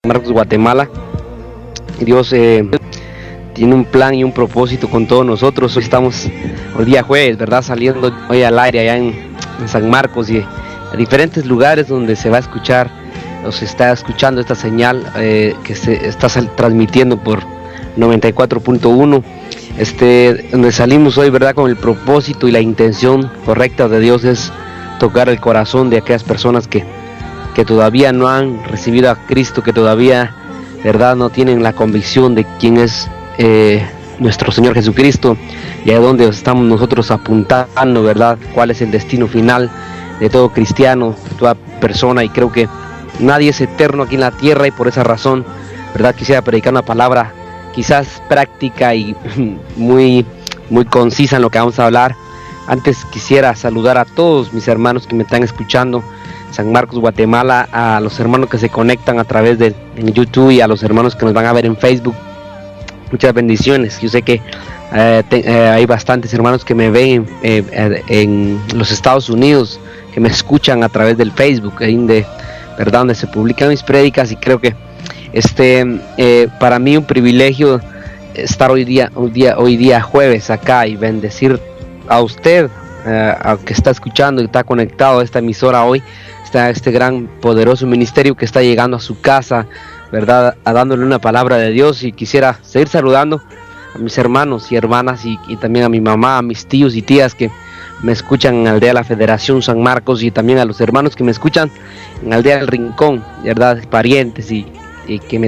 Marcos, Guatemala. Dios tiene un plan y un propósito con todos nosotros. Hoy estamos, hoy día jueves, ¿verdad? Saliendo hoy al aire allá en San Marcos y a diferentes lugares donde se va a escuchar, o se está escuchando esta señal que se está transmitiendo por 94.1. Donde salimos hoy, ¿verdad? Con el propósito y la intención correcta de Dios es tocar el corazón de aquellas personas que todavía no han recibido a Cristo, que todavía, ¿verdad?, no tienen la convicción de quién es nuestro Señor Jesucristo, y a dónde estamos nosotros apuntando, ¿verdad?, cuál es el destino final de todo cristiano, de toda persona. Y creo que nadie es eterno aquí en la tierra, y por esa razón, ¿verdad?, quisiera predicar una palabra quizás práctica y muy concisa en lo que vamos a hablar. Antes quisiera saludar a todos mis hermanos que me están escuchando, San Marcos, Guatemala, a los hermanos que se conectan a través de en YouTube y a los hermanos que nos van a ver en Facebook. Muchas bendiciones. Yo sé que hay bastantes hermanos que me ven en los Estados Unidos, que me escuchan a través del Facebook, ¿verdad?, donde se publican mis prédicas. Y creo que para mí un privilegio estar hoy día jueves acá y bendecir a usted, que está escuchando y está conectado a esta emisora hoy, este gran poderoso ministerio que está llegando a su casa, ¿verdad?, dándole una palabra de Dios. Y quisiera seguir saludando a mis hermanos y hermanas y también a mi mamá, a mis tíos y tías que me escuchan en Aldea La Federación San Marcos, y también a los hermanos que me escuchan en Aldea El Rincón, ¿verdad?, parientes y que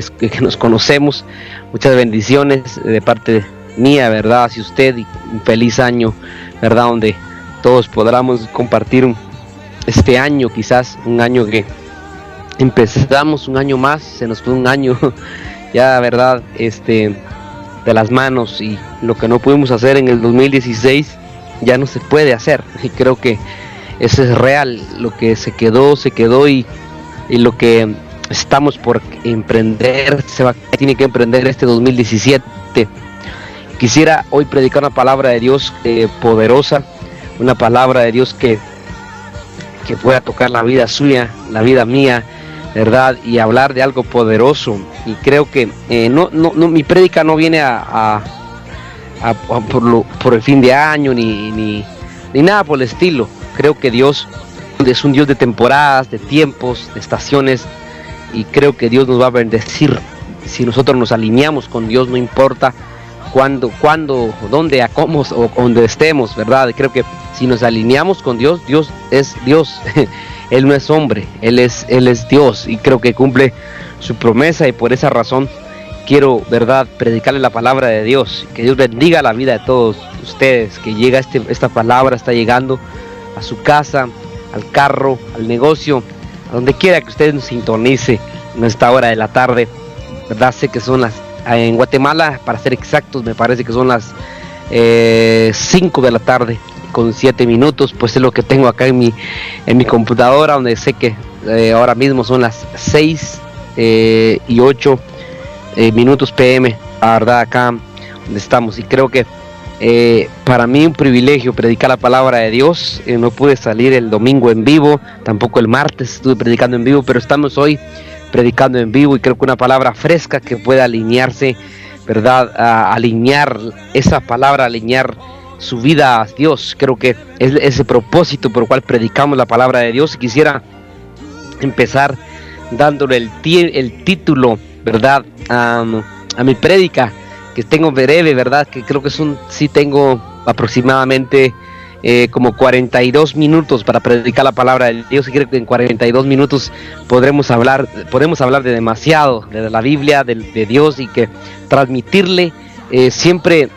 nos conocemos. Muchas bendiciones de parte mía, ¿verdad?, hacia usted, y un feliz año, ¿verdad?, donde todos podamos compartir este año, quizás un año que empezamos un año más, se nos fue un año ya, ¿verdad?, de las manos, y lo que no pudimos hacer en el 2016 ya no se puede hacer, y creo que eso es real. Lo que se quedó, y lo que estamos por emprender, tiene que emprender este 2017. Quisiera hoy predicar una palabra de Dios poderosa, una palabra de Dios que pueda tocar la vida suya, la vida mía, ¿verdad?, y hablar de algo poderoso. Y creo que no, mi prédica no viene por el fin de año ni nada por el estilo. Creo que Dios es un Dios de temporadas, de tiempos, de estaciones, y creo que Dios nos va a bendecir si nosotros nos alineamos con Dios, no importa cuándo, dónde, a cómo o donde estemos, ¿verdad? Creo que si nos alineamos con Dios, Dios es Dios. Él no es hombre, Él es Dios, y creo que cumple su promesa. Y por esa razón quiero, ¿verdad?, predicarle la palabra de Dios. Que Dios bendiga la vida de todos ustedes, que llega esta palabra, está llegando a su casa, al carro, al negocio, a donde quiera que usted nos sintonice en esta hora de la tarde, ¿verdad? Sé que son en Guatemala, para ser exactos, me parece que son las 5 de la tarde con 7 minutos, pues es lo que tengo acá en mi computadora, donde sé que ahora mismo son las 6 y 8 minutos PM, la verdad, acá donde estamos. Y creo que para mí un privilegio predicar la palabra de Dios. No pude salir el domingo en vivo, tampoco el martes estuve predicando en vivo, pero estamos hoy predicando en vivo, y creo que una palabra fresca que pueda alinearse, ¿verdad?, a alinear esa palabra, alinear su vida a Dios. Creo que es ese propósito por el cual predicamos la palabra de Dios. Y quisiera empezar dándole el título, ¿verdad?, a mi prédica, que tengo breve, ¿verdad?, que creo que tengo aproximadamente como 42 minutos para predicar la palabra de Dios, y creo que en 42 minutos podemos hablar de demasiado, de la Biblia, de Dios, y que transmitirle siempre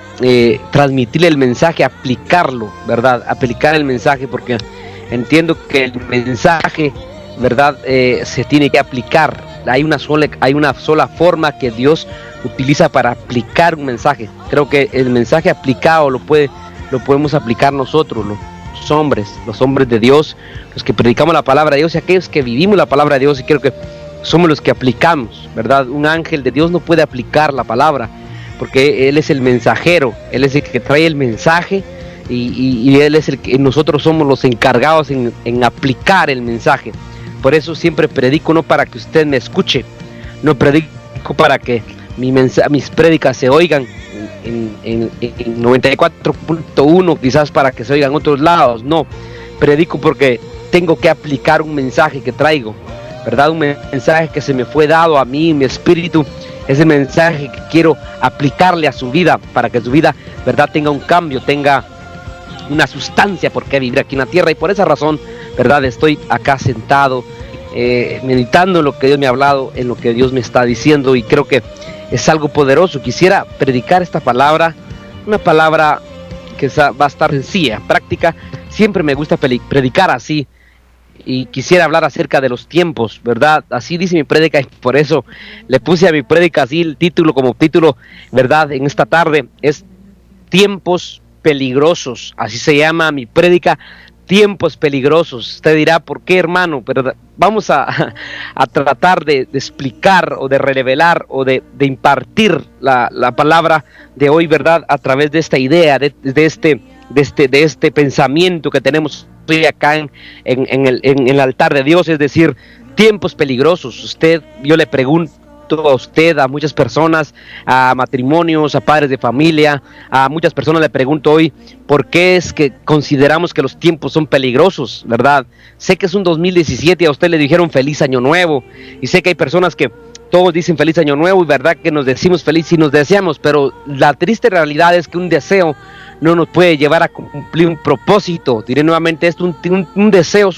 transmitirle el mensaje, aplicarlo, ¿verdad?, aplicar el mensaje, porque entiendo que el mensaje, ¿verdad?, se tiene que aplicar. Hay una sola forma que Dios utiliza para aplicar un mensaje. Creo que el mensaje aplicado lo podemos aplicar nosotros, los hombres de Dios, los que predicamos la palabra de Dios, y aquellos que vivimos la palabra de Dios, y creo que somos los que aplicamos, ¿verdad? Un ángel de Dios no puede aplicar la palabra, porque Él es el mensajero, Él es el que trae el mensaje, y Él es el que nosotros somos los encargados en aplicar el mensaje. Por eso siempre predico, no para que usted me escuche, no predico para que mis prédicas se oigan en 94.1, quizás para que se oigan en otros lados. No, predico porque tengo que aplicar un mensaje que traigo, ¿verdad? Un mensaje que se me fue dado a mí, mi espíritu, ese mensaje que quiero aplicarle a su vida, para que su vida, ¿verdad?, tenga un cambio, tenga una sustancia por qué vivir aquí en la tierra. Y por esa razón, ¿verdad?, estoy acá sentado, meditando en lo que Dios me ha hablado, en lo que Dios me está diciendo, y creo que es algo poderoso. Quisiera predicar esta palabra, una palabra que va a estar sencilla, práctica. Siempre me gusta predicar así, y quisiera hablar acerca de los tiempos, ¿verdad? Así dice mi prédica, y por eso le puse a mi prédica así el título, como título, ¿verdad?, en esta tarde, es Tiempos Peligrosos. Así se llama mi prédica, Tiempos Peligrosos. Usted dirá, ¿por qué, hermano? Pero vamos a tratar de explicar, o de revelar, o de impartir la palabra de hoy, ¿verdad?, a través de esta idea, de este pensamiento que tenemos hoy acá en el altar de Dios, es decir, tiempos peligrosos. Yo le pregunto a usted, a muchas personas, a matrimonios, a padres de familia, a muchas personas le pregunto hoy, ¿por qué es que consideramos que los tiempos son peligrosos, verdad? Sé que es un 2017 y a usted le dijeron feliz año nuevo, y sé que hay personas que todos dicen feliz año nuevo, y verdad que nos decimos feliz y nos deseamos, pero la triste realidad es que un deseo no nos puede llevar a cumplir un propósito. Diré nuevamente esto, un deseo,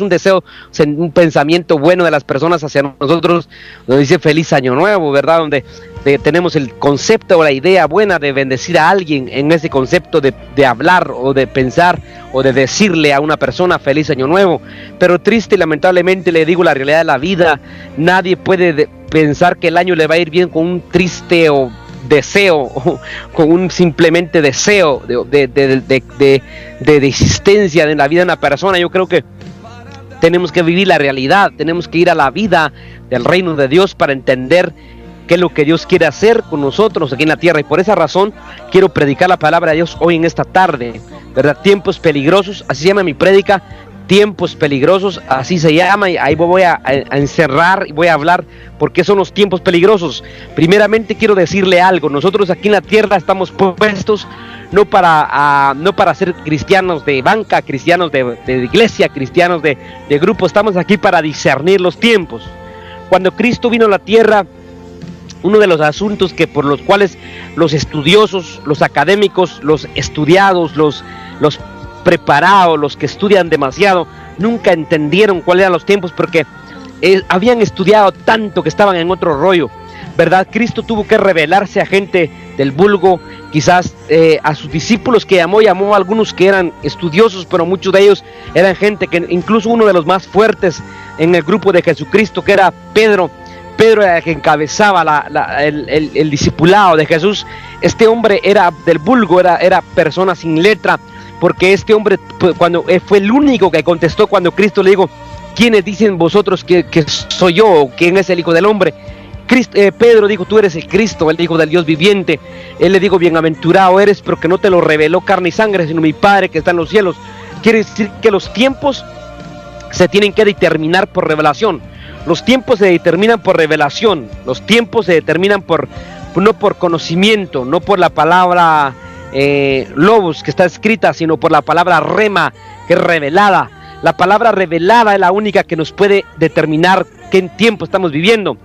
un pensamiento bueno de las personas hacia nosotros, donde dice feliz año nuevo, ¿verdad? Donde tenemos el concepto o la idea buena de bendecir a alguien, en ese concepto de hablar o de pensar o de decirle a una persona feliz año nuevo. Pero triste y lamentablemente le digo la realidad de la vida, nadie puede pensar que el año le va a ir bien con un triste o deseo, o con un simplemente deseo de existencia en la vida de una persona. Yo creo que tenemos que vivir la realidad, tenemos que ir a la vida del reino de Dios para entender qué es lo que Dios quiere hacer con nosotros aquí en la tierra. Y por esa razón quiero predicar la palabra de Dios hoy en esta tarde, ¿verdad? Tiempos peligrosos, así se llama mi prédica, Tiempos Peligrosos, así se llama, y ahí voy a encerrar y voy a hablar por qué son los tiempos peligrosos. Primeramente quiero decirle algo: nosotros aquí en la tierra estamos puestos no para ser cristianos de banca, cristianos de iglesia, cristianos de grupo. Estamos aquí para discernir los tiempos. Cuando Cristo vino a la tierra, uno de los asuntos que por los cuales los estudiosos, los académicos, los estudiados, los preparados, los que estudian demasiado, nunca entendieron cuáles eran los tiempos, porque habían estudiado tanto que estaban en otro rollo, ¿verdad? Cristo tuvo que revelarse a gente del vulgo, quizás a sus discípulos que llamó a algunos que eran estudiosos, pero muchos de ellos eran gente que, incluso uno de los más fuertes en el grupo de Jesucristo, que era Pedro era el que encabezaba el discipulado de Jesús. Este hombre era del vulgo, era persona sin letra, porque este hombre, cuando fue el único que contestó cuando Cristo le dijo, ¿quiénes dicen vosotros que soy yo, o quién es el Hijo del Hombre? Pedro dijo, tú eres el Cristo, el Hijo del Dios viviente. Él le dijo, bienaventurado eres, porque no te lo reveló carne y sangre, sino mi Padre que está en los cielos. Quiere decir que los tiempos se tienen que determinar por revelación. Los tiempos se determinan por revelación. Los tiempos se determinan no por conocimiento, no por la palabra logos que está escrita, sino por la palabra rema, que es revelada. La palabra revelada es la única que nos puede determinar qué tiempo estamos viviendo.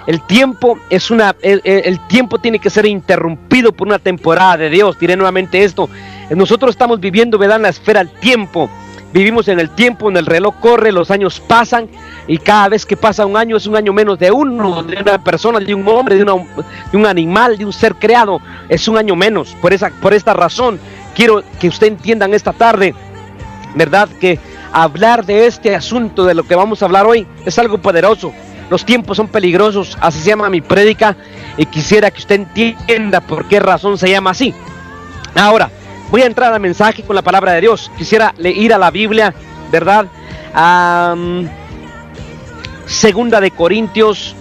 El tiempo el tiempo tiene que ser interrumpido por una temporada de Dios. Diré nuevamente esto: nosotros estamos viviendo, ¿verdad?, en la esfera del tiempo. Vivimos en el tiempo, en el reloj corre, los años pasan, y cada vez que pasa un año es un año menos de uno, de una persona, de un hombre, de un animal, de un ser creado. Es un año menos. Por esta razón quiero que usted entienda en esta tarde, ¿verdad?, que hablar de este asunto, de lo que vamos a hablar hoy, es algo poderoso. Los tiempos son peligrosos, así se llama mi prédica, y quisiera que usted entienda por qué razón se llama así. Ahora, voy a entrar al mensaje con la palabra de Dios. Quisiera ir a la Biblia, ¿verdad? Segunda de Corintios,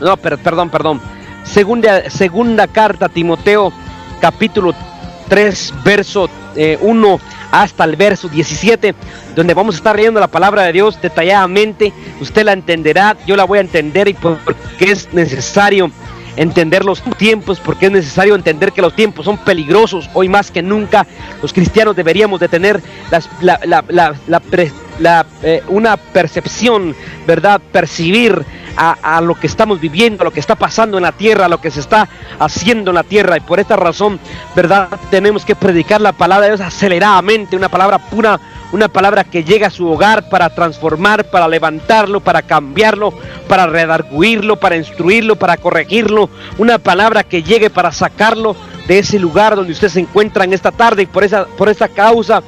segunda carta a Timoteo, capítulo 3, verso 1 hasta el verso 17, donde vamos a estar leyendo la palabra de Dios detalladamente. Usted la entenderá, yo la voy a entender, y porque es necesario entender los tiempos, porque es necesario entender que los tiempos son peligrosos. Hoy más que nunca los cristianos deberíamos de tener una percepción, ¿verdad? Percibir a lo que estamos viviendo, a lo que está pasando en la tierra, a lo que se está haciendo en la tierra. Y por esta razón, ¿verdad? Tenemos que predicar la palabra de Dios aceleradamente, una palabra pura, una palabra que llega a su hogar para transformar, para levantarlo, para cambiarlo, para redarguirlo, para instruirlo, para corregirlo. Una palabra que llegue para sacarlo de ese lugar donde usted se encuentra en esta tarde. Y por esa causa,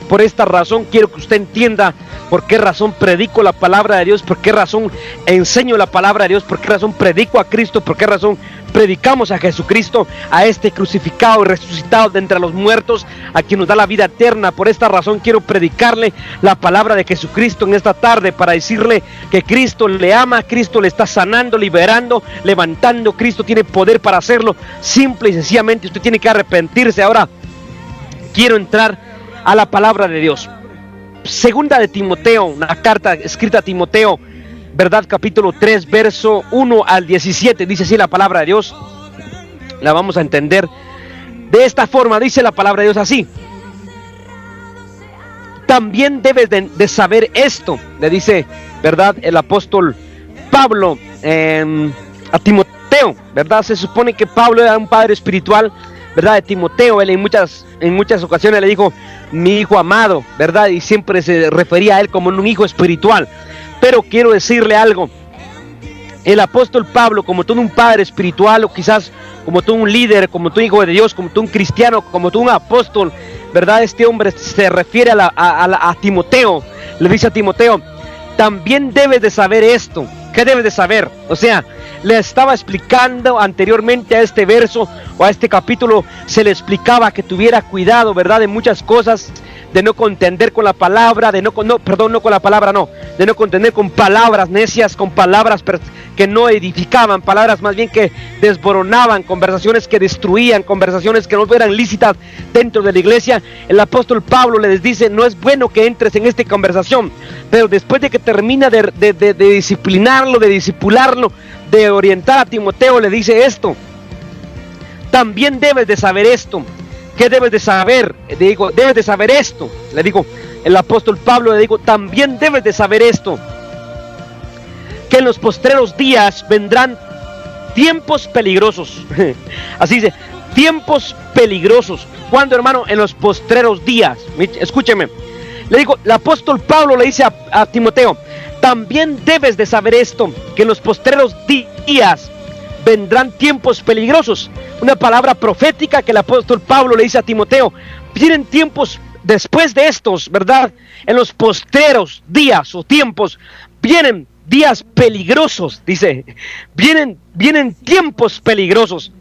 por esta razón, quiero que usted entienda por qué razón predico la palabra de Dios, por qué razón enseño la palabra de Dios, por qué razón predico a Cristo, por qué razón predicamos a Jesucristo, a este crucificado y resucitado de entre los muertos, a quien nos da la vida eterna. Por esta razón quiero predicarle la palabra de Jesucristo en esta tarde, para decirle que Cristo le ama, Cristo le está sanando, liberando, levantando. Cristo tiene poder para hacerlo. Simple y sencillamente usted tiene que arrepentirse. Ahora quiero entrar a la palabra de Dios. Segunda de Timoteo, una carta escrita a Timoteo, ¿verdad? Capítulo 3, verso 1 al 17, dice así la palabra de Dios. La vamos a entender de esta forma. Dice la palabra de Dios así: también debes de saber esto, le dice, ¿verdad?, el apóstol Pablo a Timoteo, ¿verdad? Se supone que Pablo era un padre espiritual, ¿verdad?, de Timoteo. Él en muchas ocasiones le dijo mi hijo amado, ¿verdad? Y siempre se refería a él como un hijo espiritual. Pero quiero decirle algo: el apóstol Pablo, como todo un padre espiritual, o quizás como todo un líder, como todo hijo de Dios, como todo un cristiano, como todo un apóstol, ¿verdad? Este hombre se refiere a Timoteo. Le dice a Timoteo: también debes de saber esto. ¿Qué debes de saber? O sea, le estaba explicando anteriormente a este verso o a este capítulo, se le explicaba que tuviera cuidado, ¿verdad?, de muchas cosas, de no contender con la palabra, de no contender con palabras necias, con palabras que no edificaban, palabras más bien que desboronaban, conversaciones que destruían, conversaciones que no eran lícitas dentro de la iglesia. El apóstol Pablo les dice: no es bueno que entres en esta conversación. Pero después de que termina de disciplinarlo, de discipularlo, de orientar a Timoteo, le dice esto: también debes de saber esto. ¿Qué debes de saber? Le digo, debes de saber esto. Le digo, el apóstol Pablo, le digo, también debes de saber esto: que en los postreros días vendrán tiempos peligrosos. Así dice, tiempos peligrosos. ¿Cuándo, hermano? En los postreros días. Escúcheme. Le digo, el apóstol Pablo le dice a Timoteo: también debes de saber esto, que en los postreros días vendrán tiempos peligrosos. Una palabra profética que el apóstol Pablo le dice a Timoteo. Vienen tiempos después de estos, ¿verdad? En los postreros días o tiempos vienen días peligrosos, dice. Vienen tiempos peligrosos.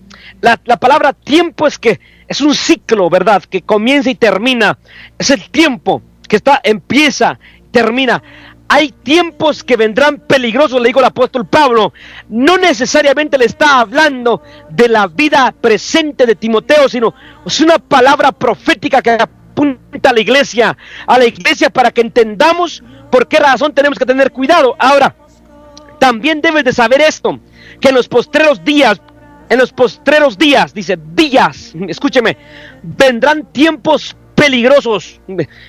La palabra tiempo es un ciclo, ¿verdad?, que comienza y termina. Es el tiempo que empieza, termina. Hay tiempos que vendrán peligrosos, le digo al apóstol Pablo. No necesariamente le está hablando de la vida presente de Timoteo, sino es una palabra profética que apunta a la iglesia para que entendamos por qué razón tenemos que tener cuidado. Ahora, también debes de saber esto, que en los postreros días, dice, días, escúcheme, vendrán tiempos peligrosos.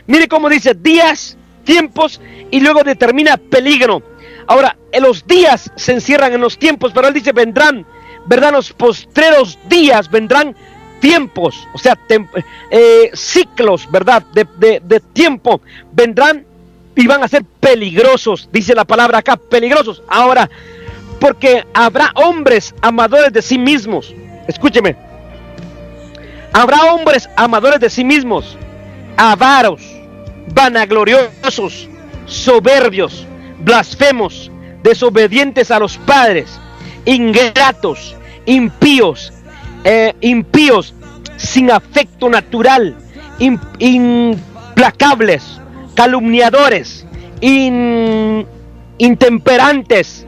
Mire cómo dice: días, tiempos, y luego determina peligro. Ahora, en los días se encierran en los tiempos, pero él dice vendrán, ¿verdad? Los postreros días vendrán tiempos, o sea, ciclos, ¿verdad? De tiempo vendrán y van a ser peligrosos, dice la palabra acá, peligrosos. Ahora, porque habrá hombres amadores de sí mismos. Escúcheme. Habrá hombres amadores de sí mismos, avaros, vanagloriosos, soberbios, blasfemos, desobedientes a los padres, ingratos, impíos, sin afecto natural, implacables, calumniadores, intemperantes,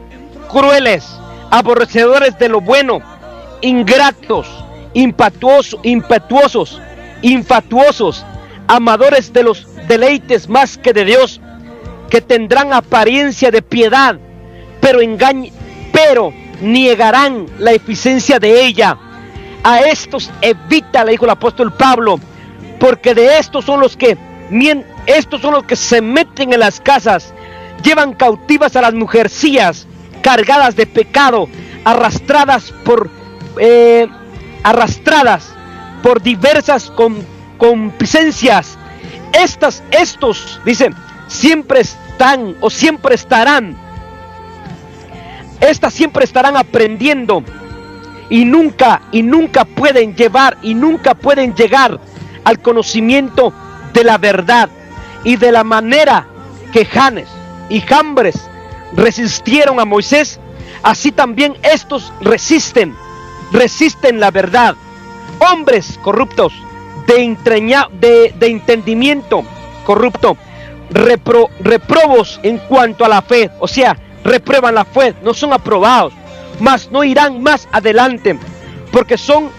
crueles, aborrecedores de lo bueno, ingratos, impetuosos, infatuosos, amadores de los deleites más que de Dios, que tendrán apariencia de piedad, pero niegarán la eficiencia de ella. A estos evita, le dijo el apóstol Pablo, porque de estos son los que se meten en las casas, llevan cautivas a las mujercillas, cargadas de pecado, arrastradas por diversas concupiscencias. Estos, dicen, siempre están o siempre estarán. Estas siempre estarán aprendiendo y nunca pueden llegar al conocimiento de la verdad. Y de la manera que Janes y Jambres resistieron a Moisés, así también estos resisten la verdad. Hombres corruptos, de entendimiento corrupto, reprobos en cuanto a la fe, o sea, reprueban la fe, no son aprobados, mas no irán más adelante, porque son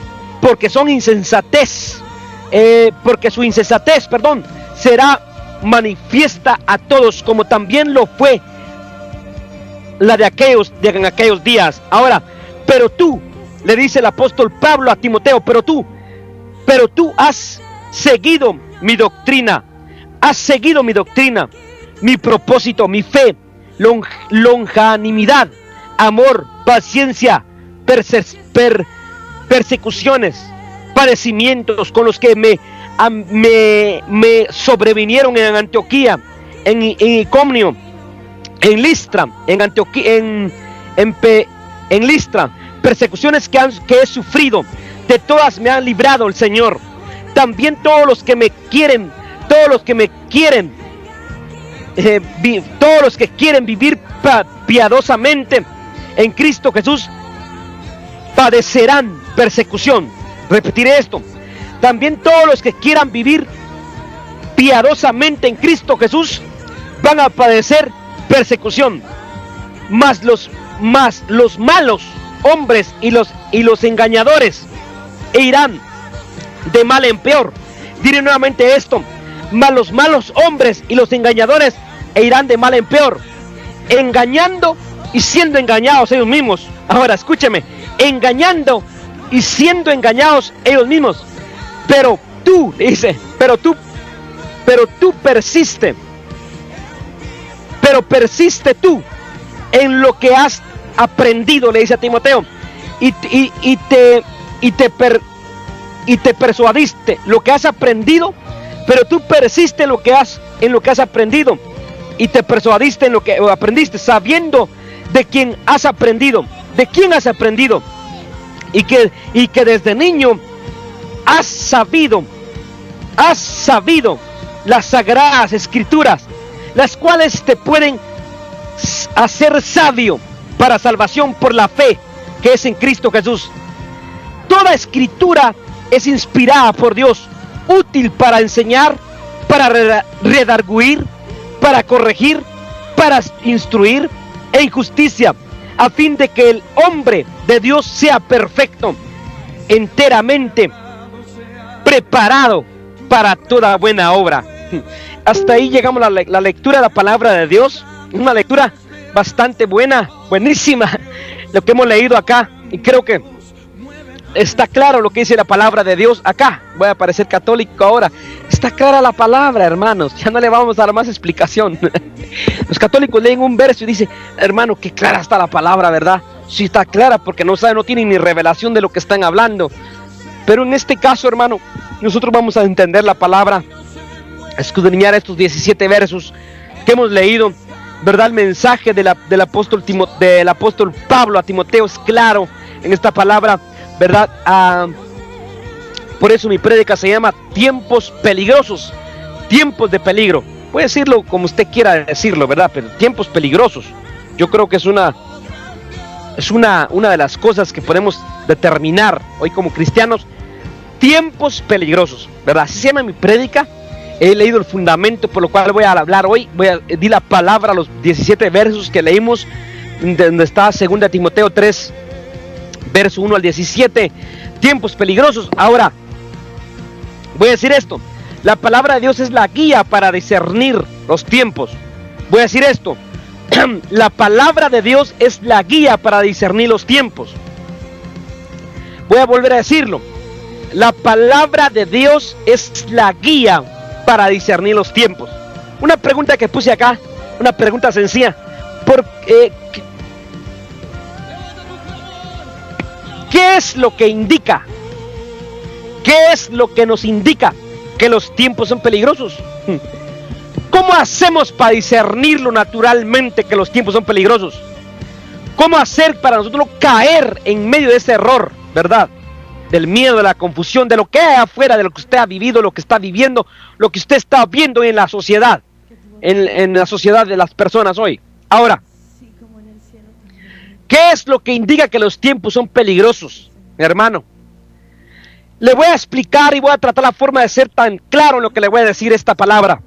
insensatez, porque su insensatez, será manifiesta a todos, como también lo fue la de en aquellos días. Ahora, pero tú, le dice el apóstol Pablo a Timoteo, pero tú has seguido mi doctrina, mi propósito, mi fe, longanimidad, amor, paciencia, persecuciones, padecimientos con los que me sobrevinieron en Antioquía, en Iconio, en Listra, en Listra, persecuciones que he sufrido, de todas me han librado el Señor. También todos los que quieren vivir piadosamente en Cristo Jesús padecerán persecución. Repetiré esto. También todos los que quieran vivir piadosamente en Cristo Jesús van a padecer persecución. Mas los malos hombres y los engañadores irán de mal en peor. Diré nuevamente esto: mas los malos hombres y los engañadores irán de mal en peor, engañando y siendo engañados ellos mismos. Ahora escúcheme, engañando y siendo engañados ellos mismos. Pero tú, dice, pero tú persiste tú en lo que has aprendido, le dice a Timoteo, y te persuadiste lo que has aprendido, pero tú persiste en lo que has aprendido, y te persuadiste en lo que aprendiste, sabiendo de quién has aprendido, y que desde niño has sabido las sagradas escrituras, las cuales te pueden hacer sabio para salvación por la fe que es en Cristo Jesús. Toda escritura es inspirada por Dios, útil para enseñar, para redarguir, para corregir, para instruir en justicia, a fin de que el hombre de Dios sea perfecto, enteramente preparado para toda buena obra. Hasta ahí llegamos a la lectura de la palabra de Dios. Una lectura bastante buena, buenísima, lo que hemos leído acá, y creo que está claro lo que dice la palabra de Dios acá. Voy a parecer católico ahora. Está clara la palabra, hermanos, ya no le vamos a dar más explicación. Los católicos leen un verso y dicen: hermano, qué clara está la palabra, ¿verdad? Sí, está clara, porque no tienen ni revelación de lo que están hablando. Pero en este caso, hermano, nosotros vamos a entender la palabra, escudriñar estos 17 versos que hemos leído, ¿verdad? El mensaje del apóstol Pablo a Timoteo es claro en esta palabra, ¿verdad? Por eso mi prédica se llama tiempos peligrosos, tiempos de peligro. Puede decirlo como usted quiera decirlo, ¿verdad? Pero tiempos peligrosos, yo creo que es una de las cosas que podemos determinar hoy como cristianos. Tiempos peligrosos, ¿verdad? Así se llama mi prédica. He leído el fundamento por lo cual voy a hablar hoy. Di la palabra a los 17 versos que leímos, donde está 2 Timoteo 3, verso 1 al 17. Tiempos peligrosos. Ahora, voy a decir esto: la palabra de Dios es la guía para discernir los tiempos. Voy a decir esto: La palabra de Dios es la guía para discernir los tiempos. Voy a volver a decirlo. La palabra de Dios es la guía para discernir los tiempos. Una pregunta que puse acá, una pregunta sencilla. ¿Qué es lo que indica? ¿Qué es lo que nos indica que los tiempos son peligrosos? ¿Cómo hacemos para discernirlo naturalmente que los tiempos son peligrosos? ¿Cómo hacer para nosotros no caer en medio de ese error, verdad? Del miedo, de la confusión, de lo que hay afuera, de lo que usted ha vivido, lo que está viviendo, lo que usted está viendo en la sociedad, en la sociedad de las personas hoy. Ahora, ¿qué es lo que indica que los tiempos son peligrosos, mi hermano? Le voy a explicar y voy a tratar la forma de ser tan claro en lo que le voy a decir esta palabra.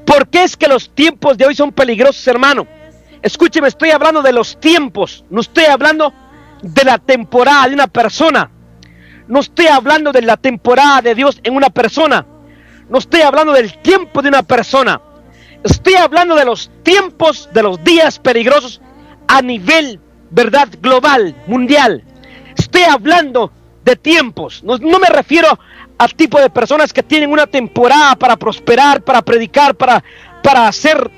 ¿Por qué es que los tiempos de hoy son peligrosos, hermano? Escúcheme, estoy hablando de los tiempos, no estoy hablando de la temporada de una persona. No estoy hablando de la temporada de Dios en una persona. No estoy hablando del tiempo de una persona. Estoy hablando de los tiempos, de los días peligrosos a nivel, verdad, global, mundial. Estoy hablando de tiempos. No me refiero al tipo de personas que tienen una temporada para prosperar, para predicar, para hacer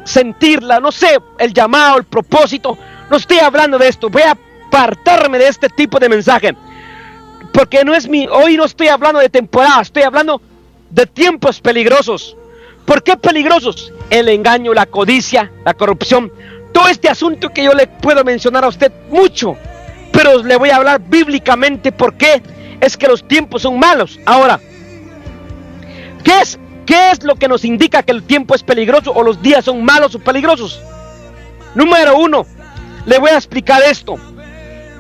sentirla, no sé, el llamado, el propósito. No estoy hablando de esto. Voy a apartarme de este tipo de mensaje, porque hoy no estoy hablando de temporada, estoy hablando de tiempos peligrosos. ¿Por qué peligrosos? El engaño, la codicia, la corrupción, todo este asunto que yo le puedo mencionar a usted mucho, pero le voy a hablar bíblicamente por qué es que los tiempos son malos. Ahora, ¿qué es lo que nos indica que el tiempo es peligroso o los días son malos o peligrosos? Número uno, le voy a explicar esto.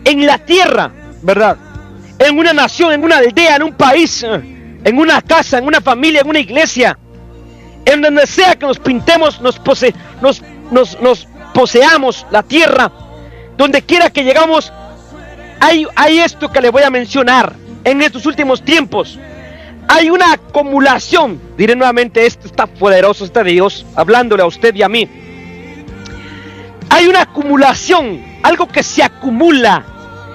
En la tierra, ¿verdad? En una nación, en una aldea, en un país, en una casa, en una familia, en una iglesia, en donde sea que nos pintemos, nos poseamos la tierra, donde quiera que llegamos, hay esto que le voy a mencionar. En estos últimos tiempos hay una acumulación, diré nuevamente, esto está poderoso, está de Dios, hablándole a usted y a mí. Hay una acumulación, algo que se acumula,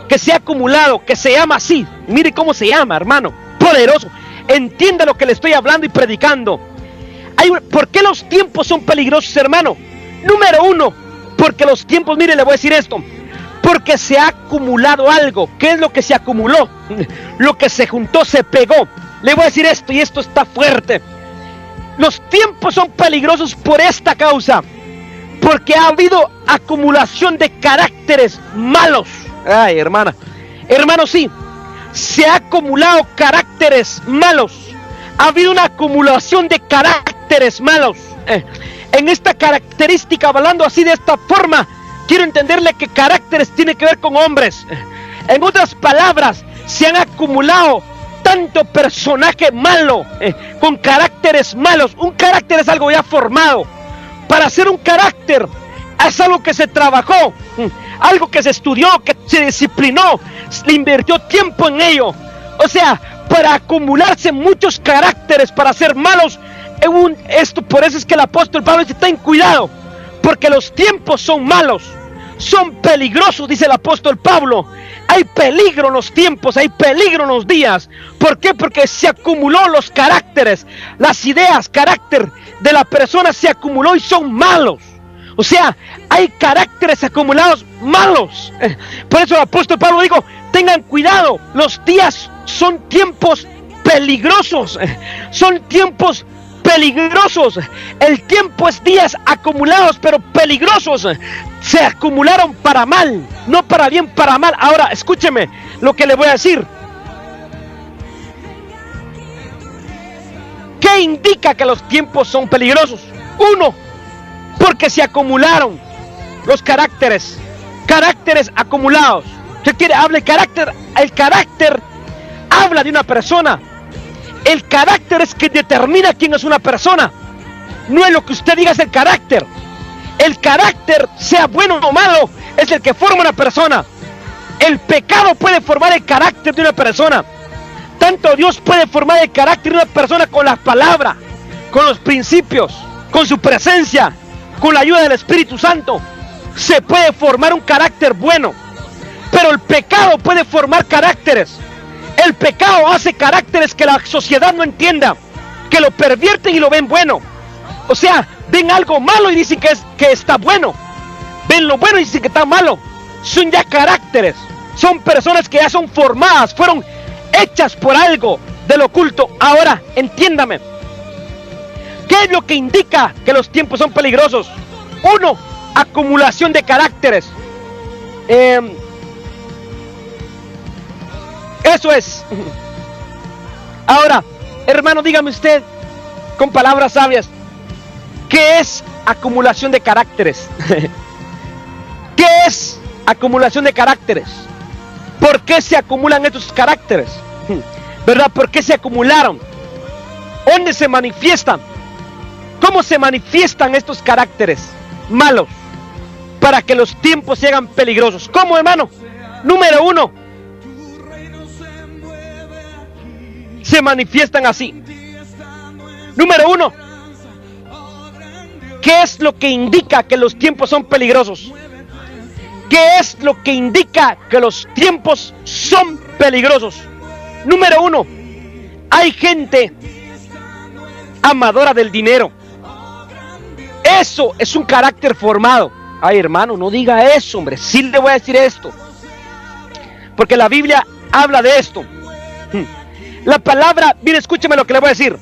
que se ha acumulado, que se llama así. Mire cómo se llama, hermano, poderoso. Entienda lo que le estoy hablando y predicando. ¿Por qué los tiempos son peligrosos, hermano? Número uno, porque los tiempos, mire, le voy a decir esto, porque se ha acumulado algo. ¿Qué es lo que se acumuló? Lo que se juntó se pegó. Le voy a decir esto, y esto está fuerte. Los tiempos son peligrosos por esta causa, porque ha habido acumulación de caracteres malos. Ay, hermana, hermano, sí, se ha acumulado caracteres malos. Ha habido una acumulación de caracteres malos. En esta característica, hablando así de esta forma, quiero entenderle que caracteres tiene que ver con hombres. En otras palabras, se han acumulado tanto personaje malo, con caracteres malos. Un carácter es algo ya formado. Para hacer un carácter es algo que se trabajó, algo que se estudió, que se disciplinó, le invirtió tiempo en ello. O sea, para acumularse muchos caracteres para ser malos, por eso es que el apóstol Pablo dice: ten cuidado, porque los tiempos son malos, son peligrosos, dice el apóstol Pablo. Hay peligro en los tiempos, hay peligro en los días. ¿Por qué? Porque se acumuló los caracteres, las ideas, carácter de la persona se acumuló y son malos. O sea, hay caracteres acumulados malos. Por eso el apóstol Pablo dijo: tengan cuidado, los días son tiempos peligrosos. Son tiempos peligrosos. El tiempo es días acumulados, pero peligrosos. Se acumularon para mal, no para bien, para mal. Ahora, escúcheme lo que le voy a decir. ¿Qué indica que los tiempos son peligrosos? Uno, porque se acumularon los caracteres acumulados. ¿Usted quiere hable carácter? El carácter habla de una persona. El carácter es que determina quién es una persona. No es lo que usted diga, es el carácter. El carácter, sea bueno o malo, es el que forma una persona. El pecado puede formar el carácter de una persona. Tanto Dios puede formar el carácter de una persona con la palabra, con los principios, con su presencia, con la ayuda del Espíritu Santo, se puede formar un carácter bueno. Pero el pecado puede formar caracteres. El pecado hace caracteres que la sociedad no entienda, que lo pervierten y lo ven bueno. O sea, ven algo malo y dicen que está bueno. Ven lo bueno y dicen que está malo. Son ya caracteres. Son personas que ya son formadas, fueron hechas por algo del oculto. Ahora, entiéndame. ¿Qué es lo que indica que los tiempos son peligrosos? Uno, acumulación de caracteres. Eso es. Ahora, hermano, dígame usted con palabras sabias, ¿qué es acumulación de caracteres? ¿Qué es acumulación de caracteres? ¿Por qué se acumulan estos caracteres? ¿Verdad? ¿Por qué se acumularon? ¿Dónde se manifiestan? ¿Cómo se manifiestan estos caracteres malos para que los tiempos se hagan peligrosos? ¿Cómo, hermano? Número uno, se manifiestan así. Número uno, ¿qué es lo que indica que los tiempos son peligrosos? ¿Qué es lo que indica que los tiempos son peligrosos? Número uno, hay gente amadora del dinero. Eso es un carácter formado. Ay, hermano, no diga eso, hombre. Sí le voy a decir esto, porque la Biblia habla de esto. La palabra, mire, escúcheme lo que le voy a decir.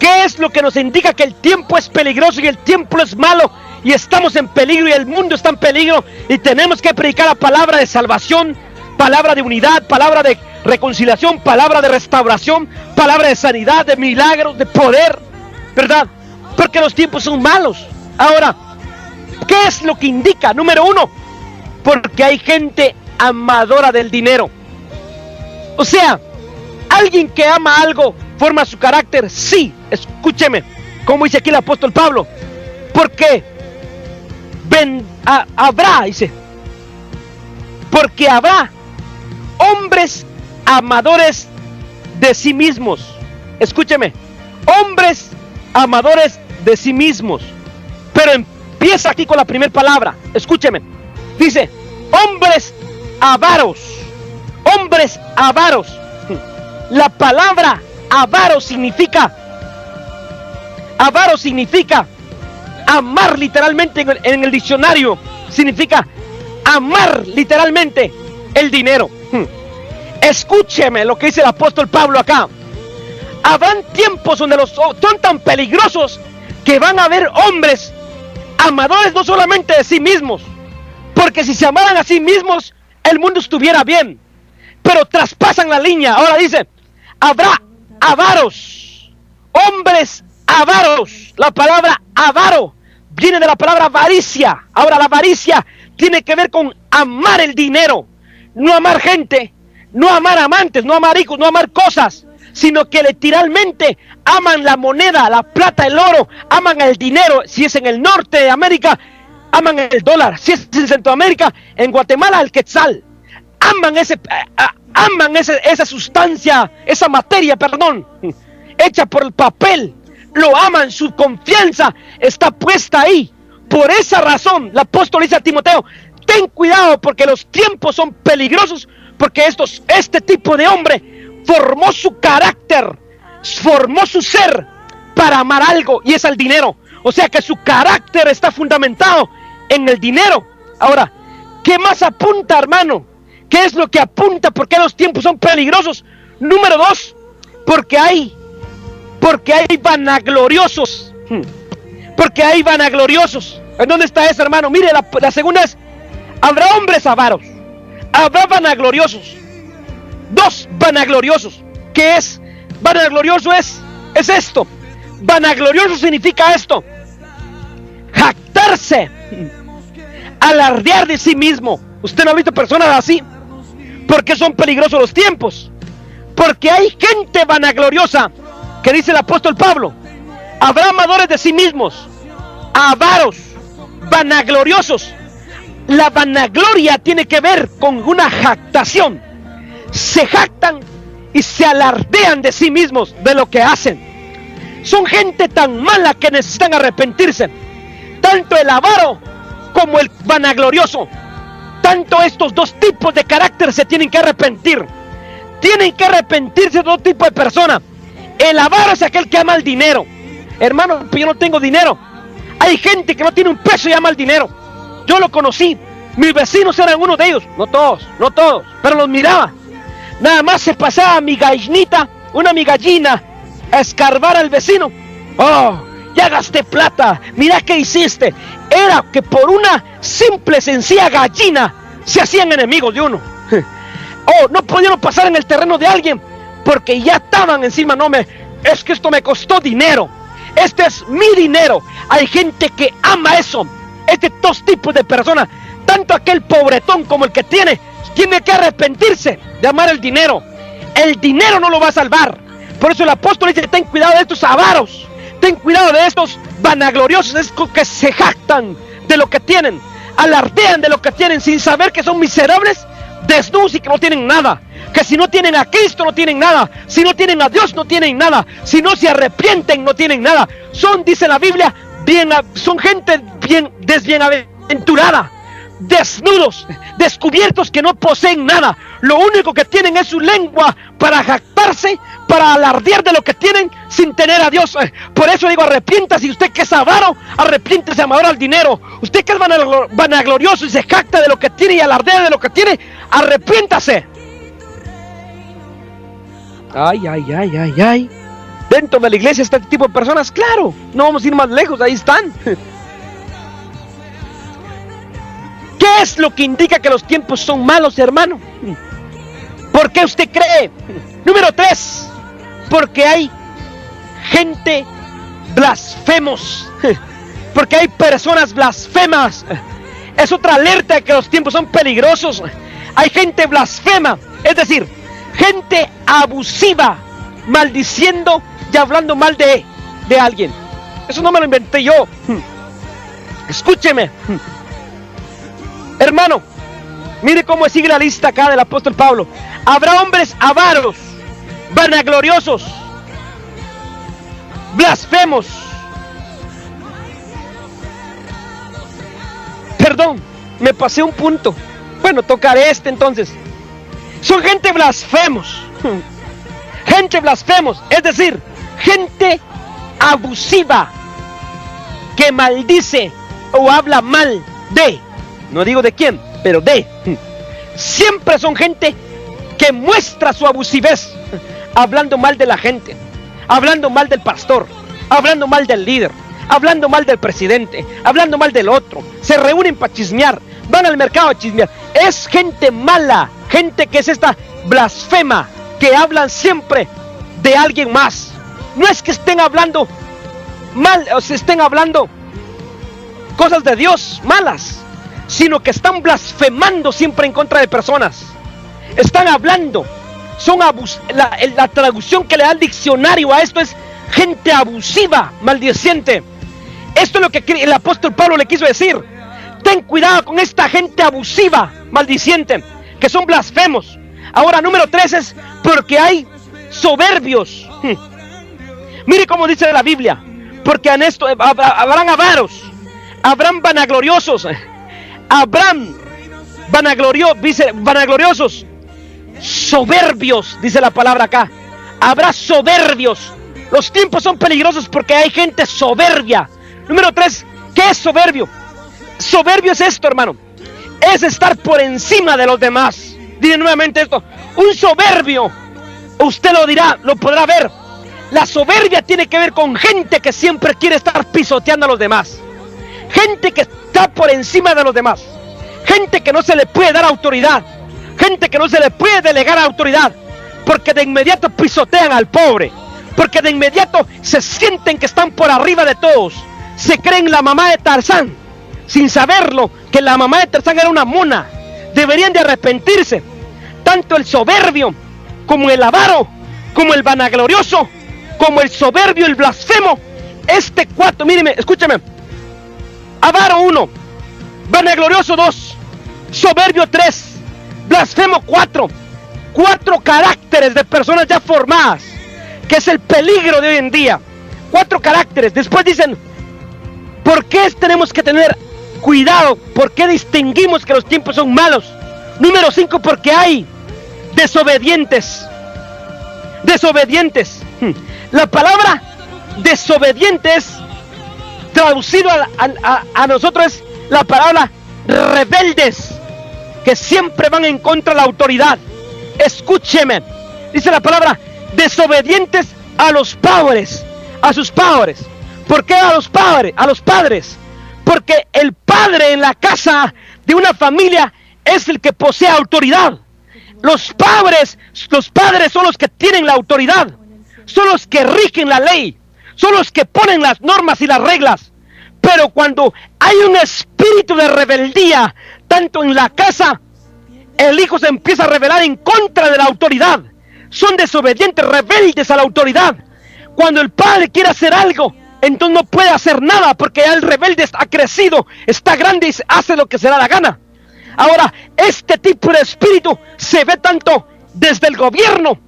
¿Qué es lo que nos indica que el tiempo es peligroso y el tiempo es malo y estamos en peligro y el mundo está en peligro y tenemos que predicar la palabra de salvación, palabra de unidad, palabra de reconciliación, palabra de restauración, palabra de sanidad, de milagros, de poder, ¿verdad? Porque los tiempos son malos. Ahora, ¿qué es lo que indica? Número uno, porque hay gente amadora del dinero. O sea, alguien que ama algo forma su carácter. Sí, escúcheme, como dice aquí el apóstol Pablo, porque habrá, dice, porque habrá hombres amadores de sí mismos. Escúcheme, hombres amadores de sí mismos. Pero empieza aquí con la primera palabra. Escúcheme, dice hombres avaros. Hombres avaros. La palabra avaro significa amar literalmente en el diccionario. Significa amar literalmente el dinero. Escúcheme lo que dice el apóstol Pablo acá. Habrán tiempos donde son tan peligrosos que van a haber hombres amadores no solamente de sí mismos, porque si se amaran a sí mismos el mundo estuviera bien, pero traspasan la línea. Ahora dice, habrá avaros, hombres avaros. La palabra avaro viene de la palabra avaricia. Ahora, la avaricia tiene que ver con amar el dinero, no amar gente, no amar amantes, no amar hijos, no amar cosas, sino que literalmente aman la moneda, la plata, el oro, aman el dinero. Si es en el norte de América, aman el dólar. Si es en Centroamérica, en Guatemala, el quetzal. Aman esa sustancia, esa materia, hecha por el papel. Lo aman, su confianza está puesta ahí. Por esa razón, el apóstol dice a Timoteo, ten cuidado porque los tiempos son peligrosos, porque este tipo de hombre formó su carácter, formó su ser para amar algo, y es el dinero. O sea que su carácter está fundamentado en el dinero. Ahora, ¿qué más apunta, hermano? ¿Qué es lo que apunta? ¿Por qué los tiempos son peligrosos? Número dos, porque hay vanagloriosos. Porque hay vanagloriosos. ¿En dónde está eso, hermano? Mire, la segunda es, habrá hombres avaros, habrá vanagloriosos. Dos, vanagloriosos. ¿Qué es? Vanaglorioso es esto. Vanaglorioso significa esto: jactarse, alardear de sí mismo. ¿Usted no ha visto personas así? ¿Por qué son peligrosos los tiempos? Porque hay gente vanagloriosa, que dice el apóstol Pablo. Habrá amadores de sí mismos, avaros, vanagloriosos. La vanagloria tiene que ver con una jactación. Se jactan y se alardean de sí mismos, de lo que hacen. Son gente tan mala que necesitan arrepentirse, tanto el avaro como el vanaglorioso. Tanto estos dos tipos de carácter se tienen que arrepentir. Tienen que arrepentirse de dos tipos de personas. El avaro es aquel que ama el dinero. Hermano, yo no tengo dinero. Hay gente que no tiene un peso y ama el dinero. Yo lo conocí. Mis vecinos eran uno de ellos. No todos, pero los miraba. Nada más se pasaba mi gallinita, mi gallina, a escarbar al vecino. Oh, ya gasté plata. Mira qué hiciste. Era que por una simple, sencilla gallina se hacían enemigos de uno. Oh, no pudieron pasar en el terreno de alguien porque ya estaban encima. Es que esto me costó dinero. Este es mi dinero. Hay gente que ama eso. Dos tipos de personas, tanto aquel pobretón como el que tiene que arrepentirse de amar el dinero. El dinero no lo va a salvar. Por eso el apóstol dice: ten cuidado de estos avaros, ten cuidado de estos vanagloriosos, estos que se jactan de lo que tienen, alardean de lo que tienen sin saber que son miserables, desnudos y que no tienen nada. Que si no tienen a Cristo no tienen nada. Si no tienen a Dios no tienen nada. Si no se arrepienten no tienen nada. Son, dice la Biblia, son gente desbienaventurada, desnudos, descubiertos, que no poseen nada. Lo único que tienen es su lengua para jactarse, para alardear de lo que tienen sin tener a Dios. Por eso digo, arrepiéntase. Y usted que es avaro, arrepiéntese, amador al dinero. Usted que es vanaglorioso y se jacta de lo que tiene y alardea de lo que tiene, arrepiéntase. Ay. Dentro de la iglesia este tipo de personas, claro, no vamos a ir más lejos, ahí están. ¿Qué es lo que indica que los tiempos son malos, hermano? ¿Por qué usted cree? Número 3, porque hay gente blasfemos, porque hay personas blasfemas. Es otra alerta de que los tiempos son peligrosos. Hay gente blasfema, es decir, gente abusiva, maldiciendo y hablando mal de alguien. Eso no me lo inventé yo. Escúcheme, hermano, mire cómo sigue la lista acá del apóstol Pablo. Habrá hombres avaros, vanagloriosos, blasfemos. Perdón, me pasé un punto. Bueno, tocaré entonces. Son gente blasfemos. Gente blasfemos, es decir, gente abusiva, que maldice o habla mal de, no digo de quién, pero de. Siempre son gente que muestra su abusivez, hablando mal de la gente, hablando mal del pastor, hablando mal del líder, hablando mal del presidente, hablando mal del otro. Se reúnen para chismear, van al mercado a chismear. Es gente mala, gente que es esta blasfema, que hablan siempre de alguien más. No es que estén hablando mal o se estén hablando cosas de Dios malas, sino que están blasfemando siempre en contra de personas. Están hablando, la traducción que le da el diccionario a esto es gente abusiva, maldiciente. Esto es lo que el apóstol Pablo le quiso decir. Ten cuidado con esta gente abusiva, maldiciente, que son blasfemos. Ahora, número 3 es porque hay soberbios. Mire cómo dice la Biblia. Porque en esto habrán avaros, habrán vanagloriosos, habrán vanagloriosos, soberbios, dice la palabra acá. Habrá soberbios. Los tiempos son peligrosos porque hay gente soberbia. Número 3, ¿qué es soberbio? Soberbio es esto, hermano. Es estar por encima de los demás. Dile nuevamente esto. Un soberbio, usted lo dirá, lo podrá ver. La soberbia tiene que ver con gente que siempre quiere estar pisoteando a los demás. Gente que está por encima de los demás. Gente que no se le puede dar autoridad. Gente que no se le puede delegar autoridad. Porque de inmediato pisotean al pobre. Porque de inmediato se sienten que están por arriba de todos. Se creen la mamá de Tarzán, sin saberlo, que la mamá de Tarzán era una mona. Deberían de arrepentirse. Tanto el soberbio, como el avaro, como el vanaglorioso, como el soberbio, el blasfemo. Míreme, escúchame. Avaro 1, vanaglorioso 2, soberbio 3, blasfemo 4. 4 caracteres de personas ya formadas, que es el peligro de hoy en día. 4 caracteres. Después dicen, ¿Por qué tenemos que tener cuidado? ¿Por qué distinguimos que los tiempos son malos? Número 5, porque hay desobedientes. Desobedientes. La palabra desobedientes, traducido a nosotros, es la palabra rebeldes, que siempre van en contra de la autoridad. Escúcheme, dice la palabra desobedientes a los padres, a sus padres. ¿Por qué a los padres? A los padres. Porque el padre en la casa de una familia es el que posee autoridad. Los padres son los que tienen la autoridad, son los que rigen la ley, son los que ponen las normas y las reglas. Pero cuando hay un espíritu de rebeldía, tanto en la casa, el hijo se empieza a rebelar en contra de la autoridad. Son desobedientes, rebeldes a la autoridad. Cuando el padre quiere hacer algo, entonces no puede hacer nada, porque ya el rebelde ha crecido, está grande y hace lo que se da la gana. Ahora, este tipo de espíritu se ve tanto desde el gobierno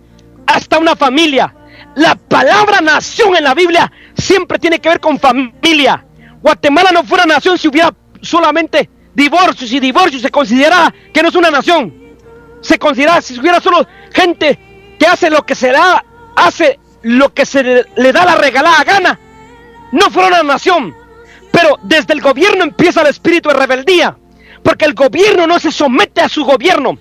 hasta una familia. La palabra nación en la Biblia siempre tiene que ver con familia. Guatemala no fuera nación si hubiera solamente divorcios, y divorcios se considera que no es una nación. Se considera si hubiera solo gente que hace lo que se da, hace lo que se le da la regalada gana, no fuera una nación. Pero desde el gobierno empieza el espíritu de rebeldía, porque el gobierno no se somete a su gobierno.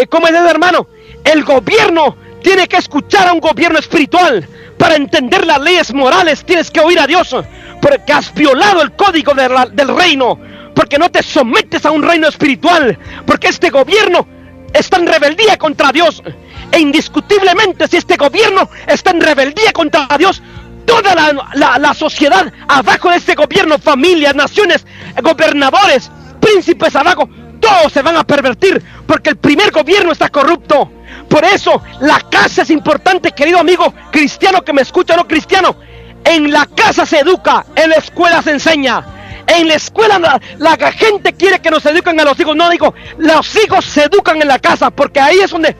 ¿Cómo es eso, hermano? El gobierno tiene que escuchar a un gobierno espiritual. Para entender las leyes morales tienes que oír a Dios, porque has violado el código del reino, porque no te sometes a un reino espiritual, porque este gobierno está en rebeldía contra Dios. E indiscutiblemente, si este gobierno está en rebeldía contra Dios, toda la sociedad abajo de este gobierno, familias, naciones, gobernadores, príncipes abajo, todos se van a pervertir, porque el primer gobierno está corrupto. Por eso la casa es importante, querido amigo cristiano que me escucha, no cristiano. En la casa se educa, en la escuela se enseña. En la escuela la gente quiere que nos eduquen a los hijos. No, digo, los hijos se educan en la casa, porque ahí es donde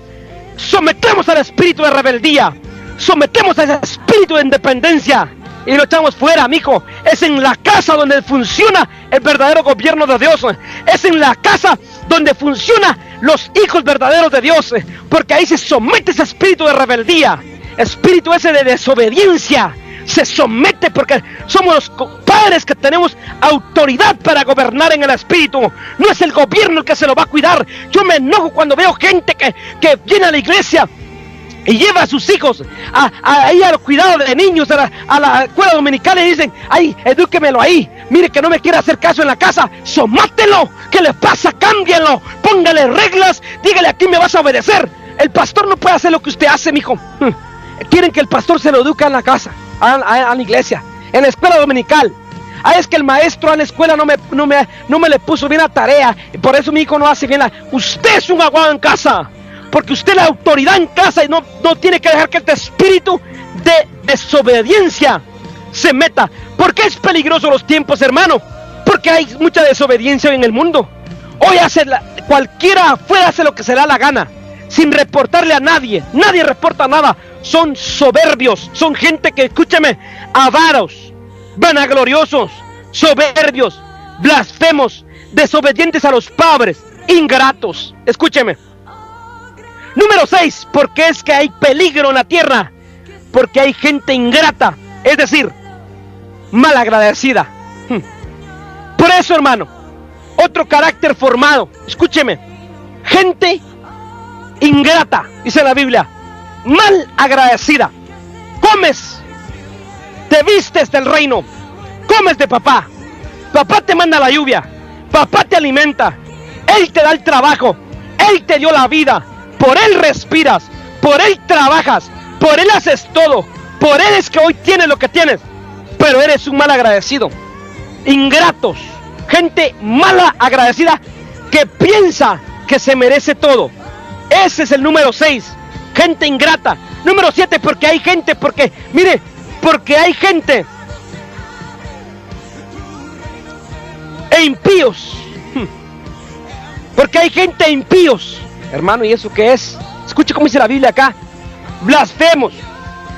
sometemos al espíritu de rebeldía, sometemos al espíritu de independencia y lo echamos fuera, mijo. Es en la casa donde funciona el verdadero gobierno de Dios. Es en la casa donde funciona los hijos verdaderos de Dios, porque ahí se somete ese espíritu de rebeldía, espíritu ese de desobediencia. Se somete porque somos los padres que tenemos autoridad para gobernar en el espíritu. No es el gobierno el que se lo va a cuidar. Yo me enojo cuando veo gente que viene a la iglesia y lleva a sus hijos ahí al cuidado de niños, a la escuela dominical, y dicen: ay, edúquemelo ahí, mire que no me quiere hacer caso en la casa, somátelo. ¿Qué le pasa? Cámbienlo, póngale reglas, dígale: aquí me vas a obedecer. El pastor no puede hacer lo que usted hace, mijo. Quieren que el pastor se lo eduque en la casa, a la iglesia, en la escuela dominical. Es que el maestro en la escuela no me le puso bien la tarea, y por eso mi hijo no hace bien Usted es un aguado en casa, porque usted es la autoridad en casa, y no tiene que dejar que este espíritu de desobediencia se meta. ¿Por qué es peligroso los tiempos, hermano? Porque hay mucha desobediencia en el mundo. Hoy cualquiera afuera hace lo que se da la gana, sin reportarle a nadie. Nadie reporta nada. Son soberbios, son gente que, escúcheme, avaros, vanagloriosos, soberbios, blasfemos, desobedientes a los padres, ingratos. Escúcheme. Número 6, porque es que hay peligro en la tierra, porque hay gente ingrata, es decir, malagradecida. Por eso, hermano, otro carácter formado, escúcheme, gente ingrata, dice la Biblia, mal agradecida. Comes, te vistes del reino, comes de papá, papá te manda la lluvia, papá te alimenta, él te da el trabajo, él te dio la vida, por él respiras, por él trabajas, por él haces todo, por él es que hoy tienes lo que tienes, pero eres un mal agradecido. Ingratos, gente mala agradecida que piensa que se merece todo. Ese es el número 6, gente ingrata. Número 7, porque hay gente, porque hay gente impíos, porque hay gente impíos, hermano. ¿Y eso qué es? Escuche cómo dice la Biblia acá: blasfemos,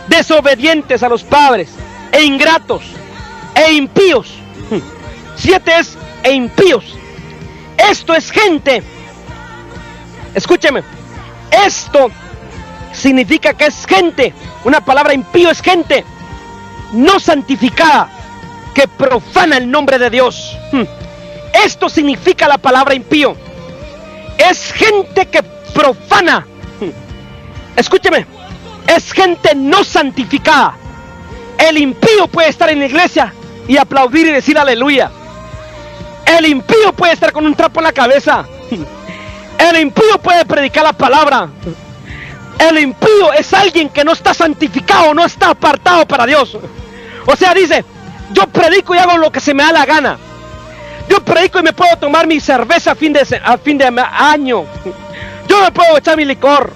desobedientes a los padres, e ingratos, e impíos. 7 es e impíos. Esto es gente. Escúcheme. Esto significa que es gente. Una palabra impío es gente no santificada, que profana el nombre de Dios. Esto significa la palabra impío. Es gente que profana. Escúcheme. Es gente no santificada. El impío puede estar en la iglesia y aplaudir y decir aleluya. El impío puede estar con un trapo en la cabeza. El impío puede predicar la palabra. El impío es alguien que no está santificado, no está apartado para Dios. O sea, dice, yo predico y hago lo que se me da la gana. Yo predico y me puedo tomar mi cerveza a fin de año. Yo me puedo echar mi licor.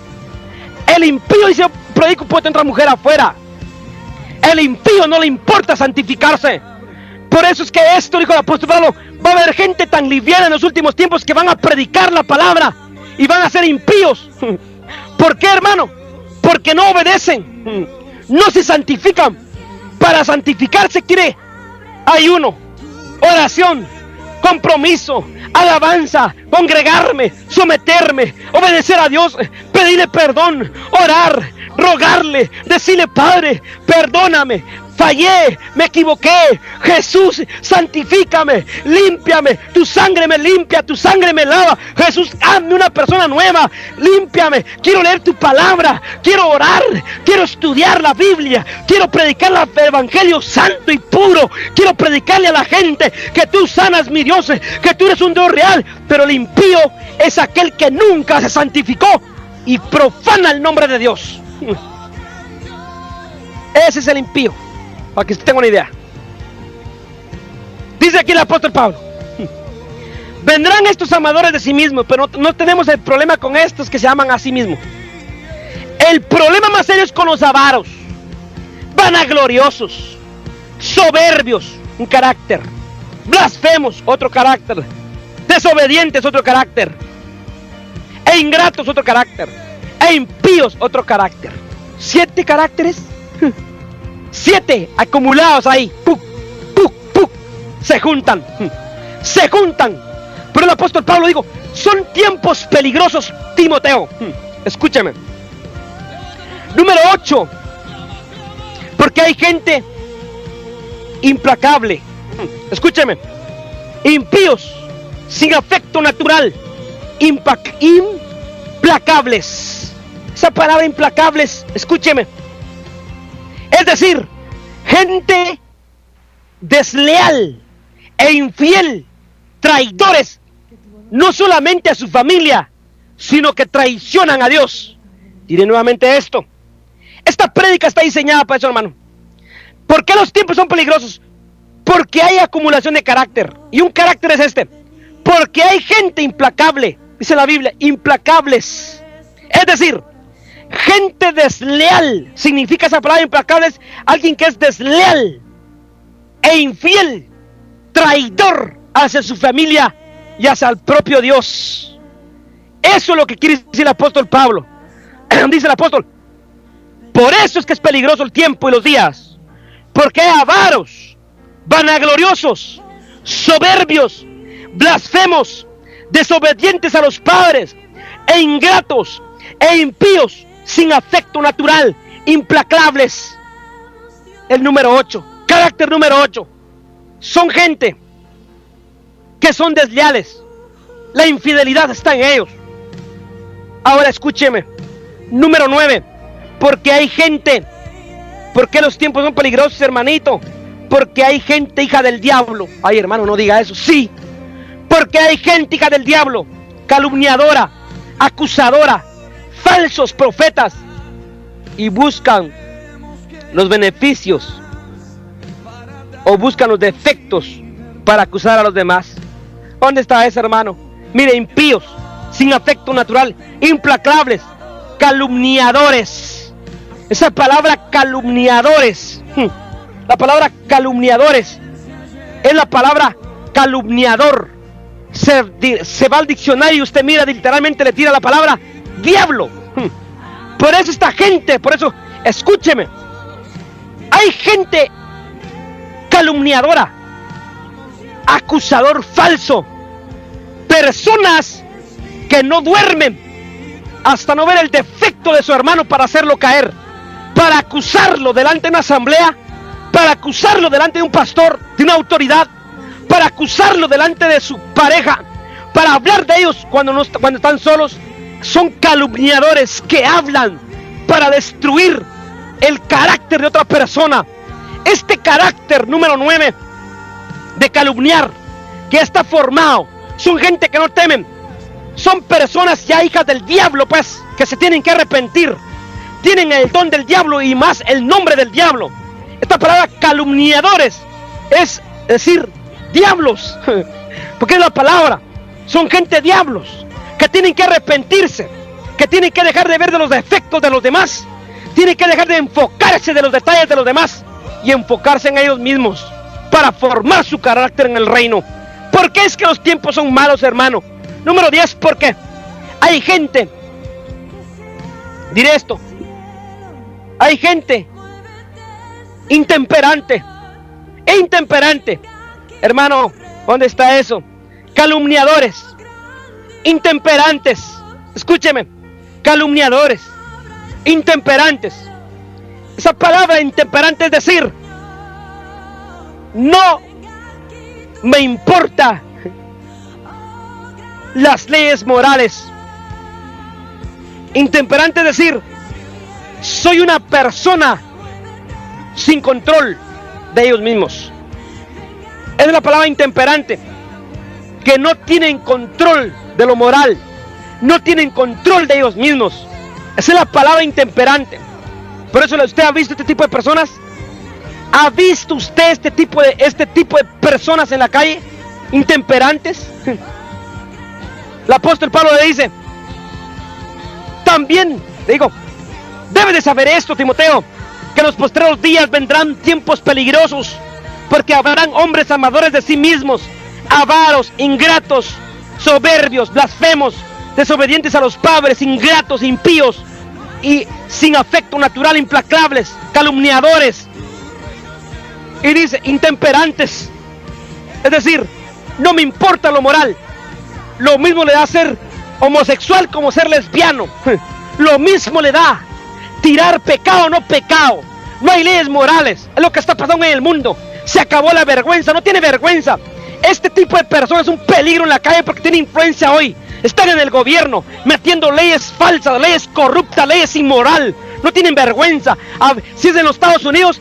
El impío dice, yo predico y puedo tener otra mujer afuera. El impío no le importa santificarse. Por eso es que esto, dijo el apóstol Pablo, va a haber gente tan liviana en los últimos tiempos que van a predicar la palabra y van a ser impíos. ¿Por qué, hermano? Porque no obedecen, no se santifican. Para santificarse quiere ayuno, oración, compromiso, alabanza, congregarme, someterme, obedecer a Dios, pedirle perdón, orar, rogarle, decirle: Padre, perdóname, fallé, me equivoqué, Jesús, santifícame, límpiame, tu sangre me limpia, tu sangre me lava, Jesús, hazme una persona nueva, límpiame, quiero leer tu palabra, quiero orar, quiero estudiar la Biblia, quiero predicar el evangelio santo y puro, quiero predicarle a la gente que tú sanas, mi Dios, que tú eres un Dios real. Pero el impío es aquel que nunca se santificó y profana el nombre de Dios. Ese es el impío, para que usted tenga una idea. Dice aquí el apóstol Pablo: vendrán estos amadores de sí mismos. Pero no tenemos el problema con estos que se aman a sí mismos. El problema más serio es con los avaros, vanagloriosos, soberbios, un carácter, blasfemos, otro carácter, desobedientes, otro carácter, e ingratos, otro carácter, e impíos, otro carácter. 7 caracteres, 7 acumulados ahí, se juntan. Pero el apóstol Pablo dijo: son tiempos peligrosos, Timoteo. Escúchame. Número 8, porque hay gente implacable. Escúchame. Impíos, sin afecto natural, implacables. Esa palabra implacables, escúcheme, es decir, gente desleal e infiel, traidores, no solamente a su familia, sino que traicionan a Dios. Diré nuevamente esto: esta prédica está diseñada para eso, hermano. ¿Por qué los tiempos son peligrosos? Porque hay acumulación de carácter. Y un carácter es este: porque hay gente implacable. Dice la Biblia, implacables. Es decir, gente desleal. Significa esa palabra implacables, alguien que es desleal e infiel, traidor hacia su familia y hacia el propio Dios. Eso es lo que quiere decir el apóstol Pablo. Dice el apóstol: por eso es que es peligroso el tiempo y los días, porque hay avaros, vanagloriosos, soberbios, blasfemos, desobedientes a los padres, e ingratos, e impíos, sin afecto natural, implacables. El número 8, carácter número 8, son gente que son desleales. La infidelidad está en ellos. Ahora escúcheme. Número 9, porque hay gente. ¿Por qué los tiempos son peligrosos, hermanito? Porque hay gente hija del diablo. Ay, hermano, no diga eso. Sí, porque hay gente hija del diablo, calumniadora, acusadora, falsos profetas, y buscan los beneficios o buscan los defectos para acusar a los demás. ¿Dónde está ese, hermano? Mire, impíos, sin afecto natural, implacables, calumniadores. Esa palabra calumniadores, la palabra calumniadores es la palabra calumniador. Se va al diccionario y usted mira, literalmente le tira la palabra diablo. Por eso esta gente, por eso, escúcheme, hay gente calumniadora, acusador falso. Personas que no duermen hasta no ver el defecto de su hermano para hacerlo caer, para acusarlo delante de una asamblea, para acusarlo delante de un pastor, de una autoridad, para acusarlo delante de su pareja, para hablar de ellos cuando están solos. Son calumniadores que hablan para destruir el carácter de otra persona. Este carácter número 9 de calumniar, que está formado, son gente que no temen, son personas ya hijas del diablo, pues, que se tienen que arrepentir, tienen el don del diablo y más el nombre del diablo. Esta palabra calumniadores es decir diablos, porque es la palabra. Son gente diablos que tienen que arrepentirse, que tienen que dejar de ver de los defectos de los demás, tienen que dejar de enfocarse de los detalles de los demás y enfocarse en ellos mismos para formar su carácter en el reino. ¿Por qué es que los tiempos son malos, hermano? Número 10, porque hay gente, diré esto, hay gente intemperante e intemperante. Hermano, ¿dónde está eso? Calumniadores, intemperantes. Escúcheme, calumniadores, intemperantes. Esa palabra intemperante es decir, no me importa las leyes morales. Intemperante es decir, soy una persona sin control de ellos mismos. Es la palabra intemperante, que no tienen control de lo moral, no tienen control de ellos mismos. Esa es la palabra intemperante. Por eso usted ha visto este tipo de personas. ¿Ha visto usted este tipo de personas en la calle? Intemperantes. El apóstol Pablo le dice, también, le digo, debes de saber esto, Timoteo, que en los postreros días vendrán tiempos peligrosos, porque habrán hombres amadores de sí mismos, avaros, ingratos, soberbios, blasfemos, desobedientes a los padres, ingratos, impíos y sin afecto natural, implacables, calumniadores. Y dice, intemperantes. Es decir, no me importa lo moral. Lo mismo le da ser homosexual como ser lesbiano. Lo mismo le da tirar pecado o no pecado. No hay leyes morales. Es lo que está pasando en el mundo. Se acabó la vergüenza, no tiene vergüenza. Este tipo de personas es un peligro en la calle porque tiene influencia hoy. Están en el gobierno metiendo leyes falsas, leyes corruptas, leyes inmoral. No tienen vergüenza. Si es en los Estados Unidos,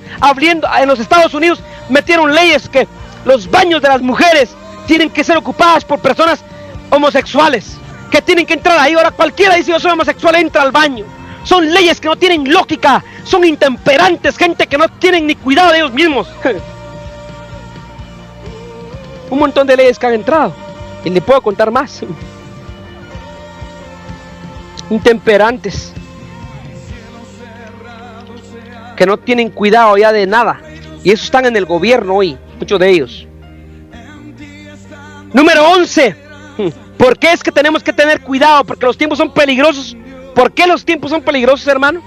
en los Estados Unidos metieron leyes que los baños de las mujeres tienen que ser ocupadas por personas homosexuales, que tienen que entrar ahí. Ahora cualquiera dice yo soy homosexual, entra al baño. Son leyes que no tienen lógica, son intemperantes, gente que no tienen ni cuidado de ellos mismos. Un montón de leyes que han entrado y le puedo contar más. Intemperantes, que no tienen cuidado ya de nada, y eso están en el gobierno hoy, muchos de ellos. Número 11, ¿por qué es que tenemos que tener cuidado? Porque los tiempos son peligrosos. ¿Por qué los tiempos son peligrosos, hermano?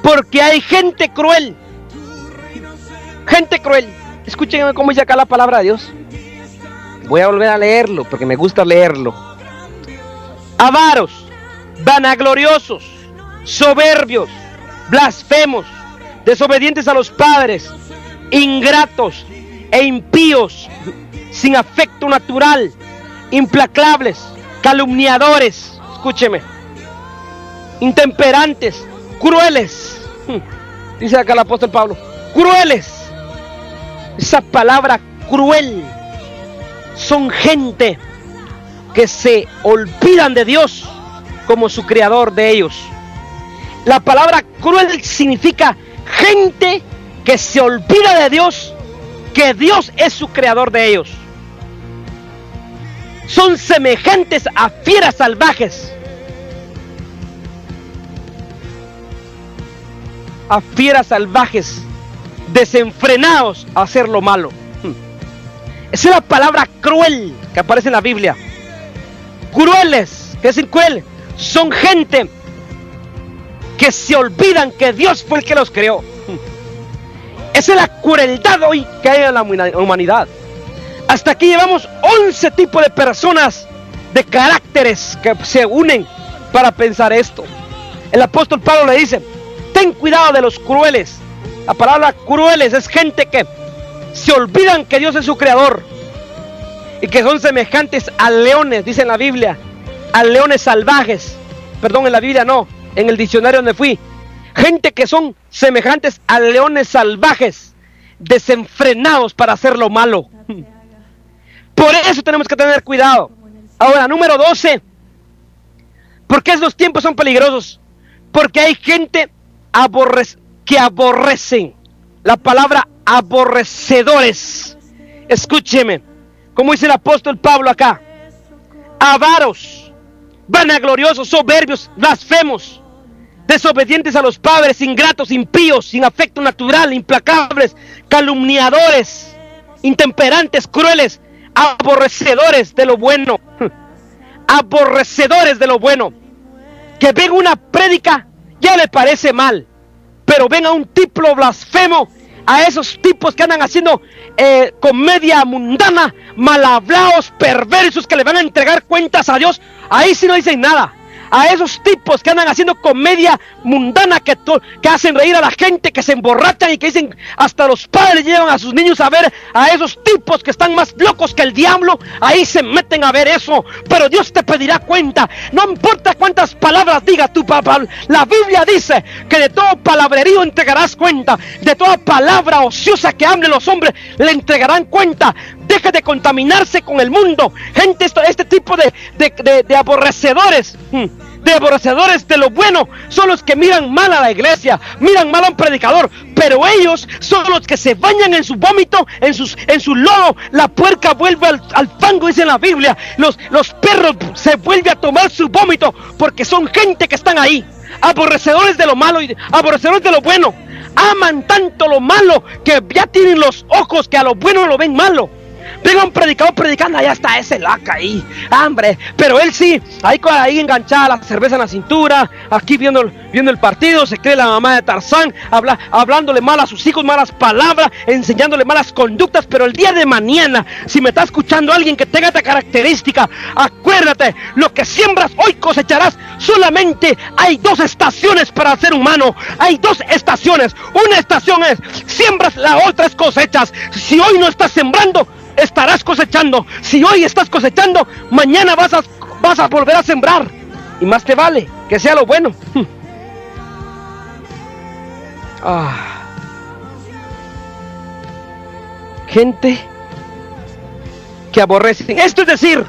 Porque hay gente cruel. Gente cruel. Escuchen cómo dice acá la palabra de Dios. Voy a volver a leerlo porque me gusta leerlo. Avaros, vanagloriosos, soberbios, blasfemos, desobedientes a los padres, ingratos e impíos, sin afecto natural, implacables, calumniadores, escúcheme, intemperantes, crueles. Dice acá el apóstol Pablo, crueles. Esa palabra cruel son gente que se olvidan de Dios como su creador de ellos. La palabra cruel significa gente que se olvida de Dios, que Dios es su creador de ellos. Son semejantes a fieras salvajes, a fieras salvajes, desenfrenados a hacer lo malo. Esa es la palabra cruel que aparece en la Biblia. Crueles, ¿qué es decir cruel? Son gente que se olvidan que Dios fue el que los creó. Esa es la crueldad hoy que hay en la humanidad. Hasta aquí llevamos 11 tipos de personas, de caracteres que se unen para pensar esto. El apóstol Pablo le dice: ten cuidado de los crueles. La palabra crueles es gente que se olvidan que Dios es su creador y que son semejantes a leones, dice en la Biblia, a leones salvajes. Perdón, en la Biblia no, en el diccionario donde fui. Gente que son semejantes a leones salvajes, desenfrenados para hacer lo malo. Por eso tenemos que tener cuidado. Ahora, número 12. ¿Por qué estos tiempos son peligrosos? Porque hay gente que aborrecen. La palabra aborrecedores. Escúcheme, como dice el apóstol Pablo acá: avaros, vanagloriosos, soberbios, blasfemos, desobedientes a los padres, ingratos, impíos, sin afecto natural, implacables, calumniadores, intemperantes, crueles, aborrecedores de lo bueno. Aborrecedores de lo bueno. Que ven una prédica, ya le parece mal, pero ven a un tipo blasfemo, a esos tipos que andan haciendo comedia mundana, mal hablados, perversos, que le van a entregar cuentas a Dios, ahí sí no dicen nada. A esos tipos que andan haciendo comedia mundana, que hacen reír a la gente, que se emborrachan y que dicen, hasta los padres llevan a sus niños a ver a esos tipos que están más locos que el diablo, ahí se meten a ver eso. Pero Dios te pedirá cuenta, no importa cuántas palabras digas tu papá. La Biblia dice que de todo palabrerío entregarás cuenta, de toda palabra ociosa que hablen los hombres le entregarán cuenta. Deje de contaminarse con el mundo. Gente, este tipo de aborrecedores, de aborrecedores de lo bueno, son los que miran mal a la iglesia, miran mal a un predicador, pero ellos son los que se bañan en su vómito, en su lodo. La puerca vuelve al fango, dice en la Biblia. Los perros se vuelven a tomar su vómito, porque son gente que están ahí, aborrecedores de lo malo y aborrecedores de lo bueno. Aman tanto lo malo que ya tienen los ojos que a lo bueno lo ven malo. Venga un predicador predicando, allá está ese laca ahí, hambre, pero él sí, ahí enganchada la cerveza en la cintura, aquí viendo el partido, se cree la mamá de Tarzán, hablándole mal a sus hijos, malas palabras, enseñándole malas conductas. Pero el día de mañana, si me está escuchando alguien que tenga esta característica, acuérdate, lo que siembras hoy cosecharás. Solamente hay 2 estaciones para el ser humano, hay 2 estaciones. Una estación es siembras, la otra es cosechas. Si hoy no estás sembrando, estarás cosechando. Si hoy estás cosechando, mañana vas a volver a sembrar. Y más te vale que sea lo bueno. Gente que aborrece. Esto es decir,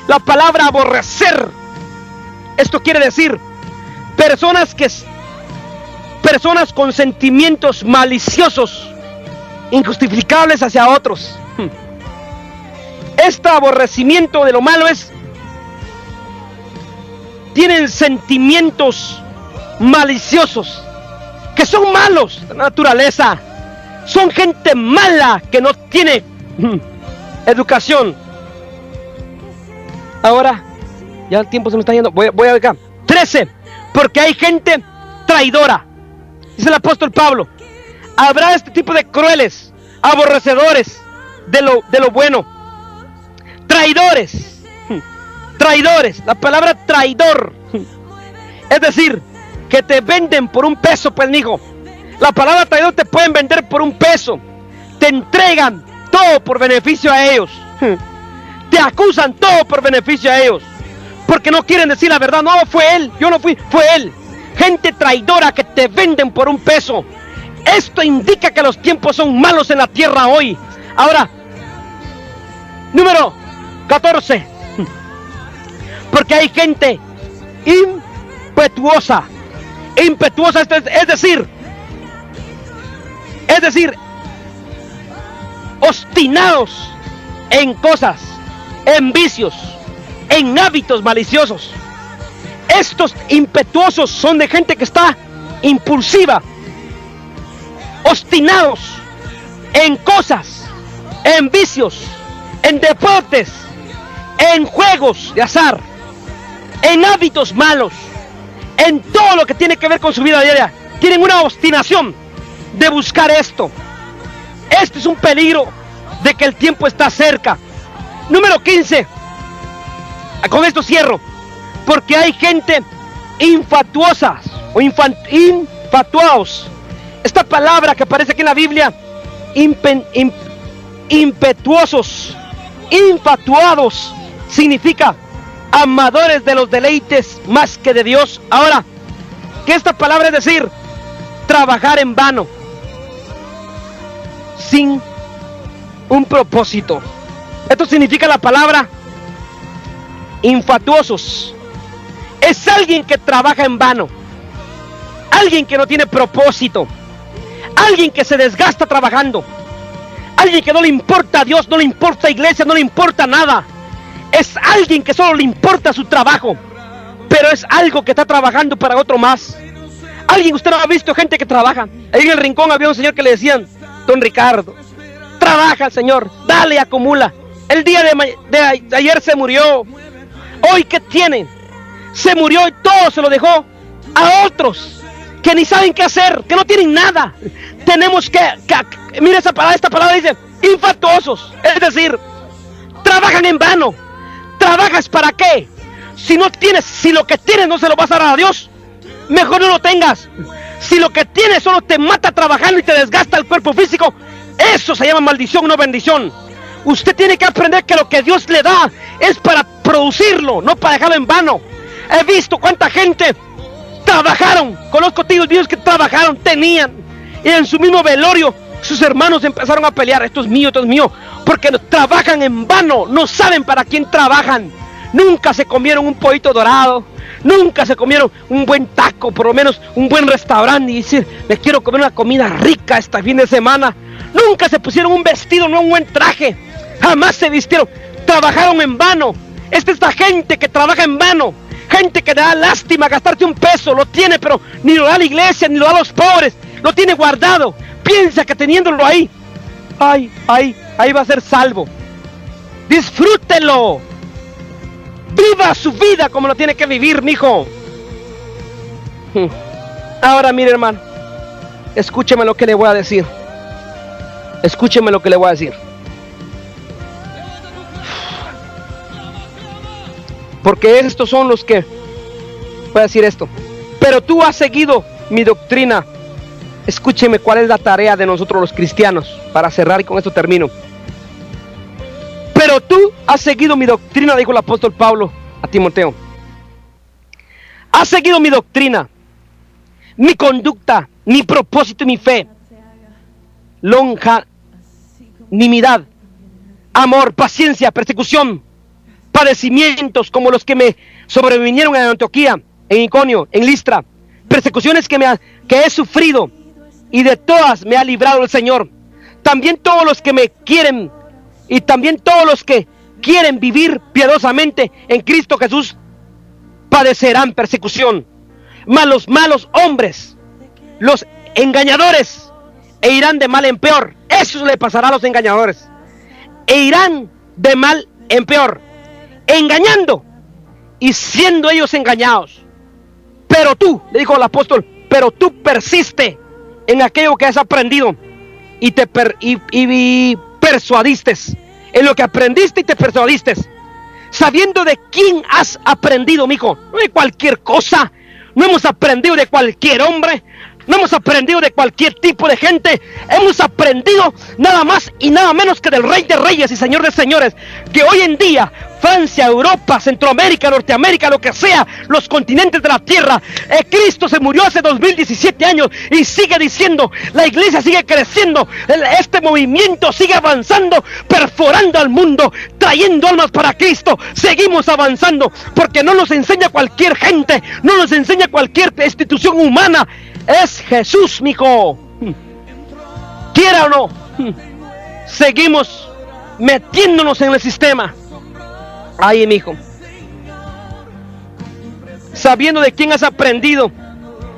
la palabra aborrecer, esto quiere decir personas con sentimientos maliciosos, injustificables hacia otros. Este aborrecimiento de lo malo tienen sentimientos maliciosos, que son malos de naturaleza. Son gente mala que no tiene educación. Ahora, ya el tiempo se me está yendo. Voy a ver acá. 13. Porque hay gente traidora. Dice el apóstol Pablo: habrá este tipo de crueles, aborrecedores de lo bueno, traidores. Traidores, la palabra traidor, es decir, que te venden por un peso, pues hijo. La palabra traidor, te pueden vender por un peso, te entregan todo por beneficio a ellos, te acusan todo por beneficio a ellos, porque no quieren decir la verdad. No, fue él, yo no fui, fue él. Gente traidora que te venden por un peso. Esto indica que los tiempos son malos en la tierra hoy. Ahora, número 14. Porque hay gente impetuosa. Impetuosa, es decir, obstinados en cosas, en vicios, en hábitos maliciosos. Estos impetuosos son de gente que está impulsiva, obstinados en cosas, en vicios, en deportes, en juegos de azar, en hábitos malos, en todo lo que tiene que ver con su vida diaria. Tienen una obstinación de buscar esto. Este es un peligro de que el tiempo está cerca. Número 15. Con esto cierro. Porque hay gente infatuosa o infatuados. Esta palabra que aparece aquí en la Biblia, impetuosos, infatuados, significa amadores de los deleites más que de Dios. Ahora, que esta palabra es decir, trabajar en vano, sin un propósito. Esto significa la palabra infatuosos. Es alguien que trabaja en vano, alguien que no tiene propósito, alguien que se desgasta trabajando, alguien que no le importa a Dios, no le importa a iglesia, no le importa nada. Es alguien que solo le importa su trabajo, pero es algo que está trabajando para otro más. Alguien, usted no ha visto gente que trabaja. Ahí en el rincón había un señor que le decían, don Ricardo, trabaja, señor, dale, acumula. El día de ayer se murió. Hoy, ¿qué tiene? Se murió y todo se lo dejó a otros que ni saben qué hacer, que no tienen nada. Tenemos que mira esta palabra dice infatuosos, es decir, trabajan en vano. ¿Trabajas para qué? Si lo que tienes no se lo vas a dar a Dios, mejor no lo tengas. Si lo que tienes solo te mata trabajando y te desgasta el cuerpo físico, eso se llama maldición, no bendición. Usted tiene que aprender que lo que Dios le da es para producirlo, no para dejarlo en vano. He visto cuánta gente trabajaron, conozco tíos míos que trabajaron, tenían, y en su mismo velorio sus hermanos empezaron a pelear, esto es mío, porque trabajan en vano, no saben para quién trabajan. Nunca se comieron un pollito dorado, nunca se comieron un buen taco, por lo menos un buen restaurante, y decir, me quiero comer una comida rica este fin de semana. Nunca se pusieron un vestido, no un buen traje, jamás se vistieron, trabajaron en vano. Esta es la gente que trabaja en vano, gente que da lástima gastarte un peso, lo tiene, pero ni lo da a la iglesia, ni lo da a los pobres, lo tiene guardado, piensa que teniéndolo ahí va a ser salvo. Disfrútelo, viva su vida como lo tiene que vivir, mijo. Ahora mire, hermano, escúcheme lo que le voy a decir. Escúcheme lo que le voy a decir. Porque estos son los que voy a decir esto. Pero tú has seguido mi doctrina. Escúcheme cuál es la tarea de nosotros los cristianos, para cerrar y con esto termino. Pero tú has seguido mi doctrina, dijo el apóstol Pablo a Timoteo. Has seguido mi doctrina, mi conducta, mi propósito y mi fe, longanimidad, amor, paciencia, persecución, padecimientos como los que me sobrevinieron en Antioquía, en Iconio, en Listra, persecuciones que he sufrido, y de todas me ha librado el Señor. También todos los que me quieren, y también todos los que quieren vivir piadosamente en Cristo Jesús, padecerán persecución. Mas los malos hombres, los engañadores, e irán de mal en peor. Eso le pasará a los engañadores, e irán de mal en peor, engañando y siendo ellos engañados. Pero tú, le dijo el apóstol, pero tú persiste en aquello que has aprendido y persuadiste, en lo que aprendiste y te persuadiste, sabiendo de quién has aprendido, mijo. No de cualquier cosa, no hemos aprendido de cualquier hombre, no hemos aprendido de cualquier tipo de gente, hemos aprendido nada más y nada menos que del Rey de Reyes y Señor de Señores, que hoy en día Francia, Europa, Centroamérica, Norteamérica, lo que sea, los continentes de la tierra, Cristo se murió hace 2017 años y sigue diciendo, la iglesia sigue creciendo, este movimiento sigue avanzando, perforando al mundo, trayendo almas para Cristo. Seguimos avanzando porque no nos enseña cualquier gente, no nos enseña cualquier institución humana, es Jesús, mijo. Quiera o no, seguimos metiéndonos en el sistema. Ay, mi hijo, sabiendo de quién has aprendido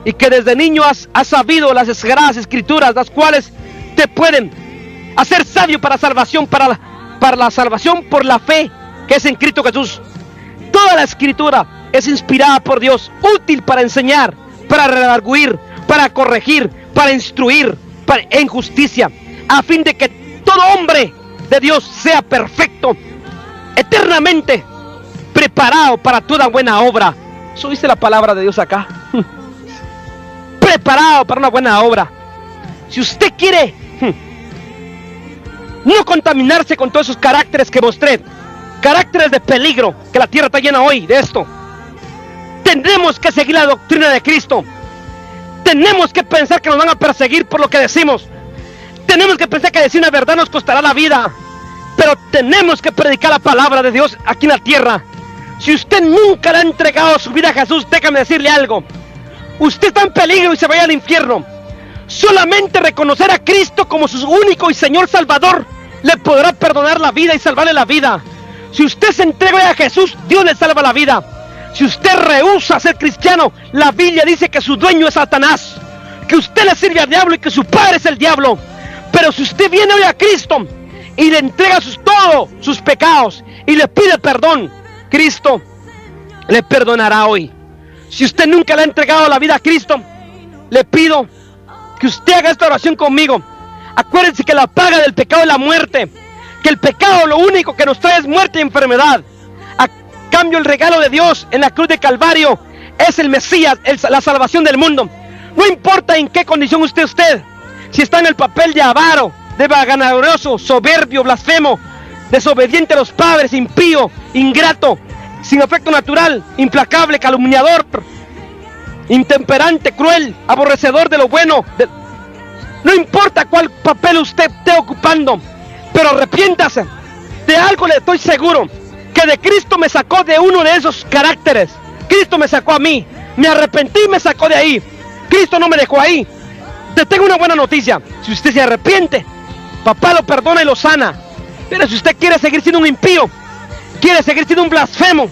y que desde niño has sabido las sagradas escrituras, las cuales te pueden hacer sabio para salvación, para la salvación por la fe que es en Cristo Jesús. Toda la escritura es inspirada por Dios, útil para enseñar, para redarguir, para corregir, para instruir en justicia, a fin de que todo hombre de Dios sea perfecto, eternamente preparado para toda buena obra. ¿Eso dice la palabra de Dios acá? Preparado para una buena obra. Si usted quiere no contaminarse con todos esos caracteres que mostré, caracteres de peligro, que la tierra está llena hoy de esto, tenemos que seguir la doctrina de Cristo. Tenemos que pensar que nos van a perseguir por lo que decimos. Tenemos que pensar que decir una verdad nos costará la vida. Pero tenemos que predicar la palabra de Dios aquí en la tierra. Si usted nunca le ha entregado su vida a Jesús, déjame decirle algo. Usted está en peligro y se vaya al infierno. Solamente reconocer a Cristo como su único y Señor Salvador le podrá perdonar la vida y salvarle la vida. Si usted se entrega a Jesús, Dios le salva la vida. Si usted rehúsa ser cristiano, la Biblia dice que su dueño es Satanás, que usted le sirve al diablo y que su padre es el diablo. Pero si usted viene hoy a Cristo y le entrega todos sus pecados y le pide perdón, Cristo le perdonará hoy. Si usted nunca le ha entregado la vida a Cristo, le pido que usted haga esta oración conmigo. Acuérdense que la paga del pecado es la muerte, que el pecado lo único que nos trae es muerte y enfermedad. A cambio, el regalo de Dios en la cruz de Calvario es el Mesías, la salvación del mundo. No importa en qué condición esté usted, si está en el papel de avaro, de vanaglorioso, soberbio, blasfemo, desobediente a los padres, impío, ingrato, sin afecto natural, implacable, calumniador, intemperante, cruel, aborrecedor de lo bueno. No importa cuál papel usted esté ocupando, pero arrepiéntase. De algo le estoy seguro, que de Cristo me sacó de uno de esos caracteres. Cristo me sacó a mí, me arrepentí y me sacó de ahí. Cristo no me dejó ahí. Te tengo una buena noticia: si usted se arrepiente, papá lo perdona y lo sana. Pero si usted quiere seguir siendo un impío, quiere seguir siendo un blasfemo,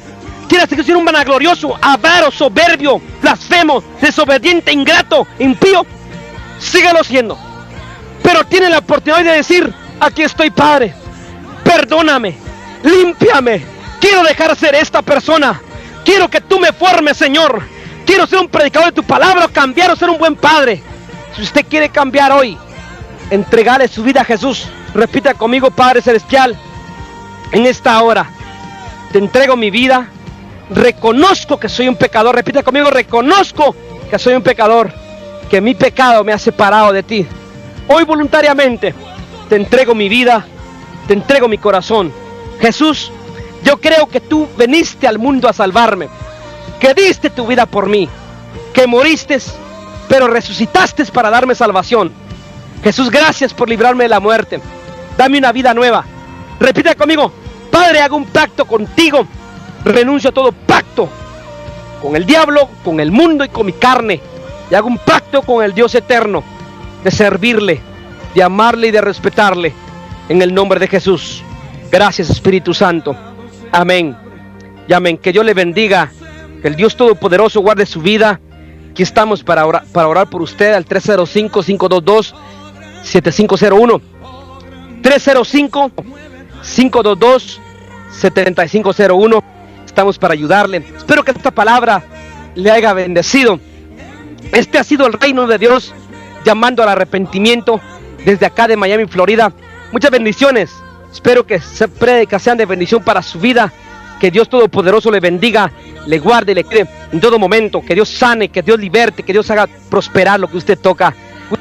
quiere seguir siendo un vanaglorioso, avaro, soberbio, blasfemo, desobediente, ingrato, impío, sígalo siendo. Pero tiene la oportunidad de decir: aquí estoy, Padre, perdóname, límpiame, quiero dejar de ser esta persona, quiero que tú me formes, Señor, quiero ser un predicador de tu palabra, o cambiar, o ser un buen padre. Si usted quiere cambiar hoy, entregarle su vida a Jesús, repita conmigo: Padre Celestial, en esta hora te entrego mi vida, reconozco que soy un pecador. Repita conmigo: reconozco que soy un pecador, que mi pecado me ha separado de ti. Hoy voluntariamente te entrego mi vida, te entrego mi corazón. Jesús, yo creo que tú viniste al mundo a salvarme, que diste tu vida por mí, que moriste, pero resucitaste para darme salvación. Jesús, gracias por librarme de la muerte. Dame una vida nueva. Repita conmigo: Padre, hago un pacto contigo. Renuncio a todo pacto con el diablo, con el mundo y con mi carne, y hago un pacto con el Dios eterno de servirle, de amarle y de respetarle, en el nombre de Jesús. Gracias, Espíritu Santo. Amén y amén. Que Dios le bendiga, que el Dios Todopoderoso guarde su vida. Aquí estamos para orar por usted al 305-522-7501. 305-522-7501. Estamos para ayudarle. Espero que esta palabra le haya bendecido. Este ha sido el reino de Dios llamando al arrepentimiento desde acá de Miami, Florida. Muchas bendiciones. Espero que se prédicas sean de bendición para su vida. Que Dios Todopoderoso le bendiga, le guarde, le cuide en todo momento. Que Dios sane, que Dios liberte, que Dios haga prosperar lo que usted toca.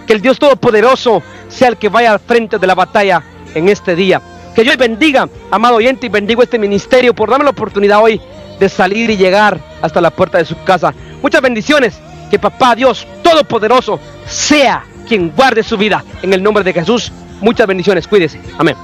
Que el Dios Todopoderoso sea el que vaya al frente de la batalla en este día. Que Dios bendiga, amado oyente, y bendigo este ministerio por darme la oportunidad hoy de salir y llegar hasta la puerta de su casa. Muchas bendiciones. Que Papá Dios Todopoderoso sea quien guarde su vida en el nombre de Jesús. Muchas bendiciones. Cuídese. Amén.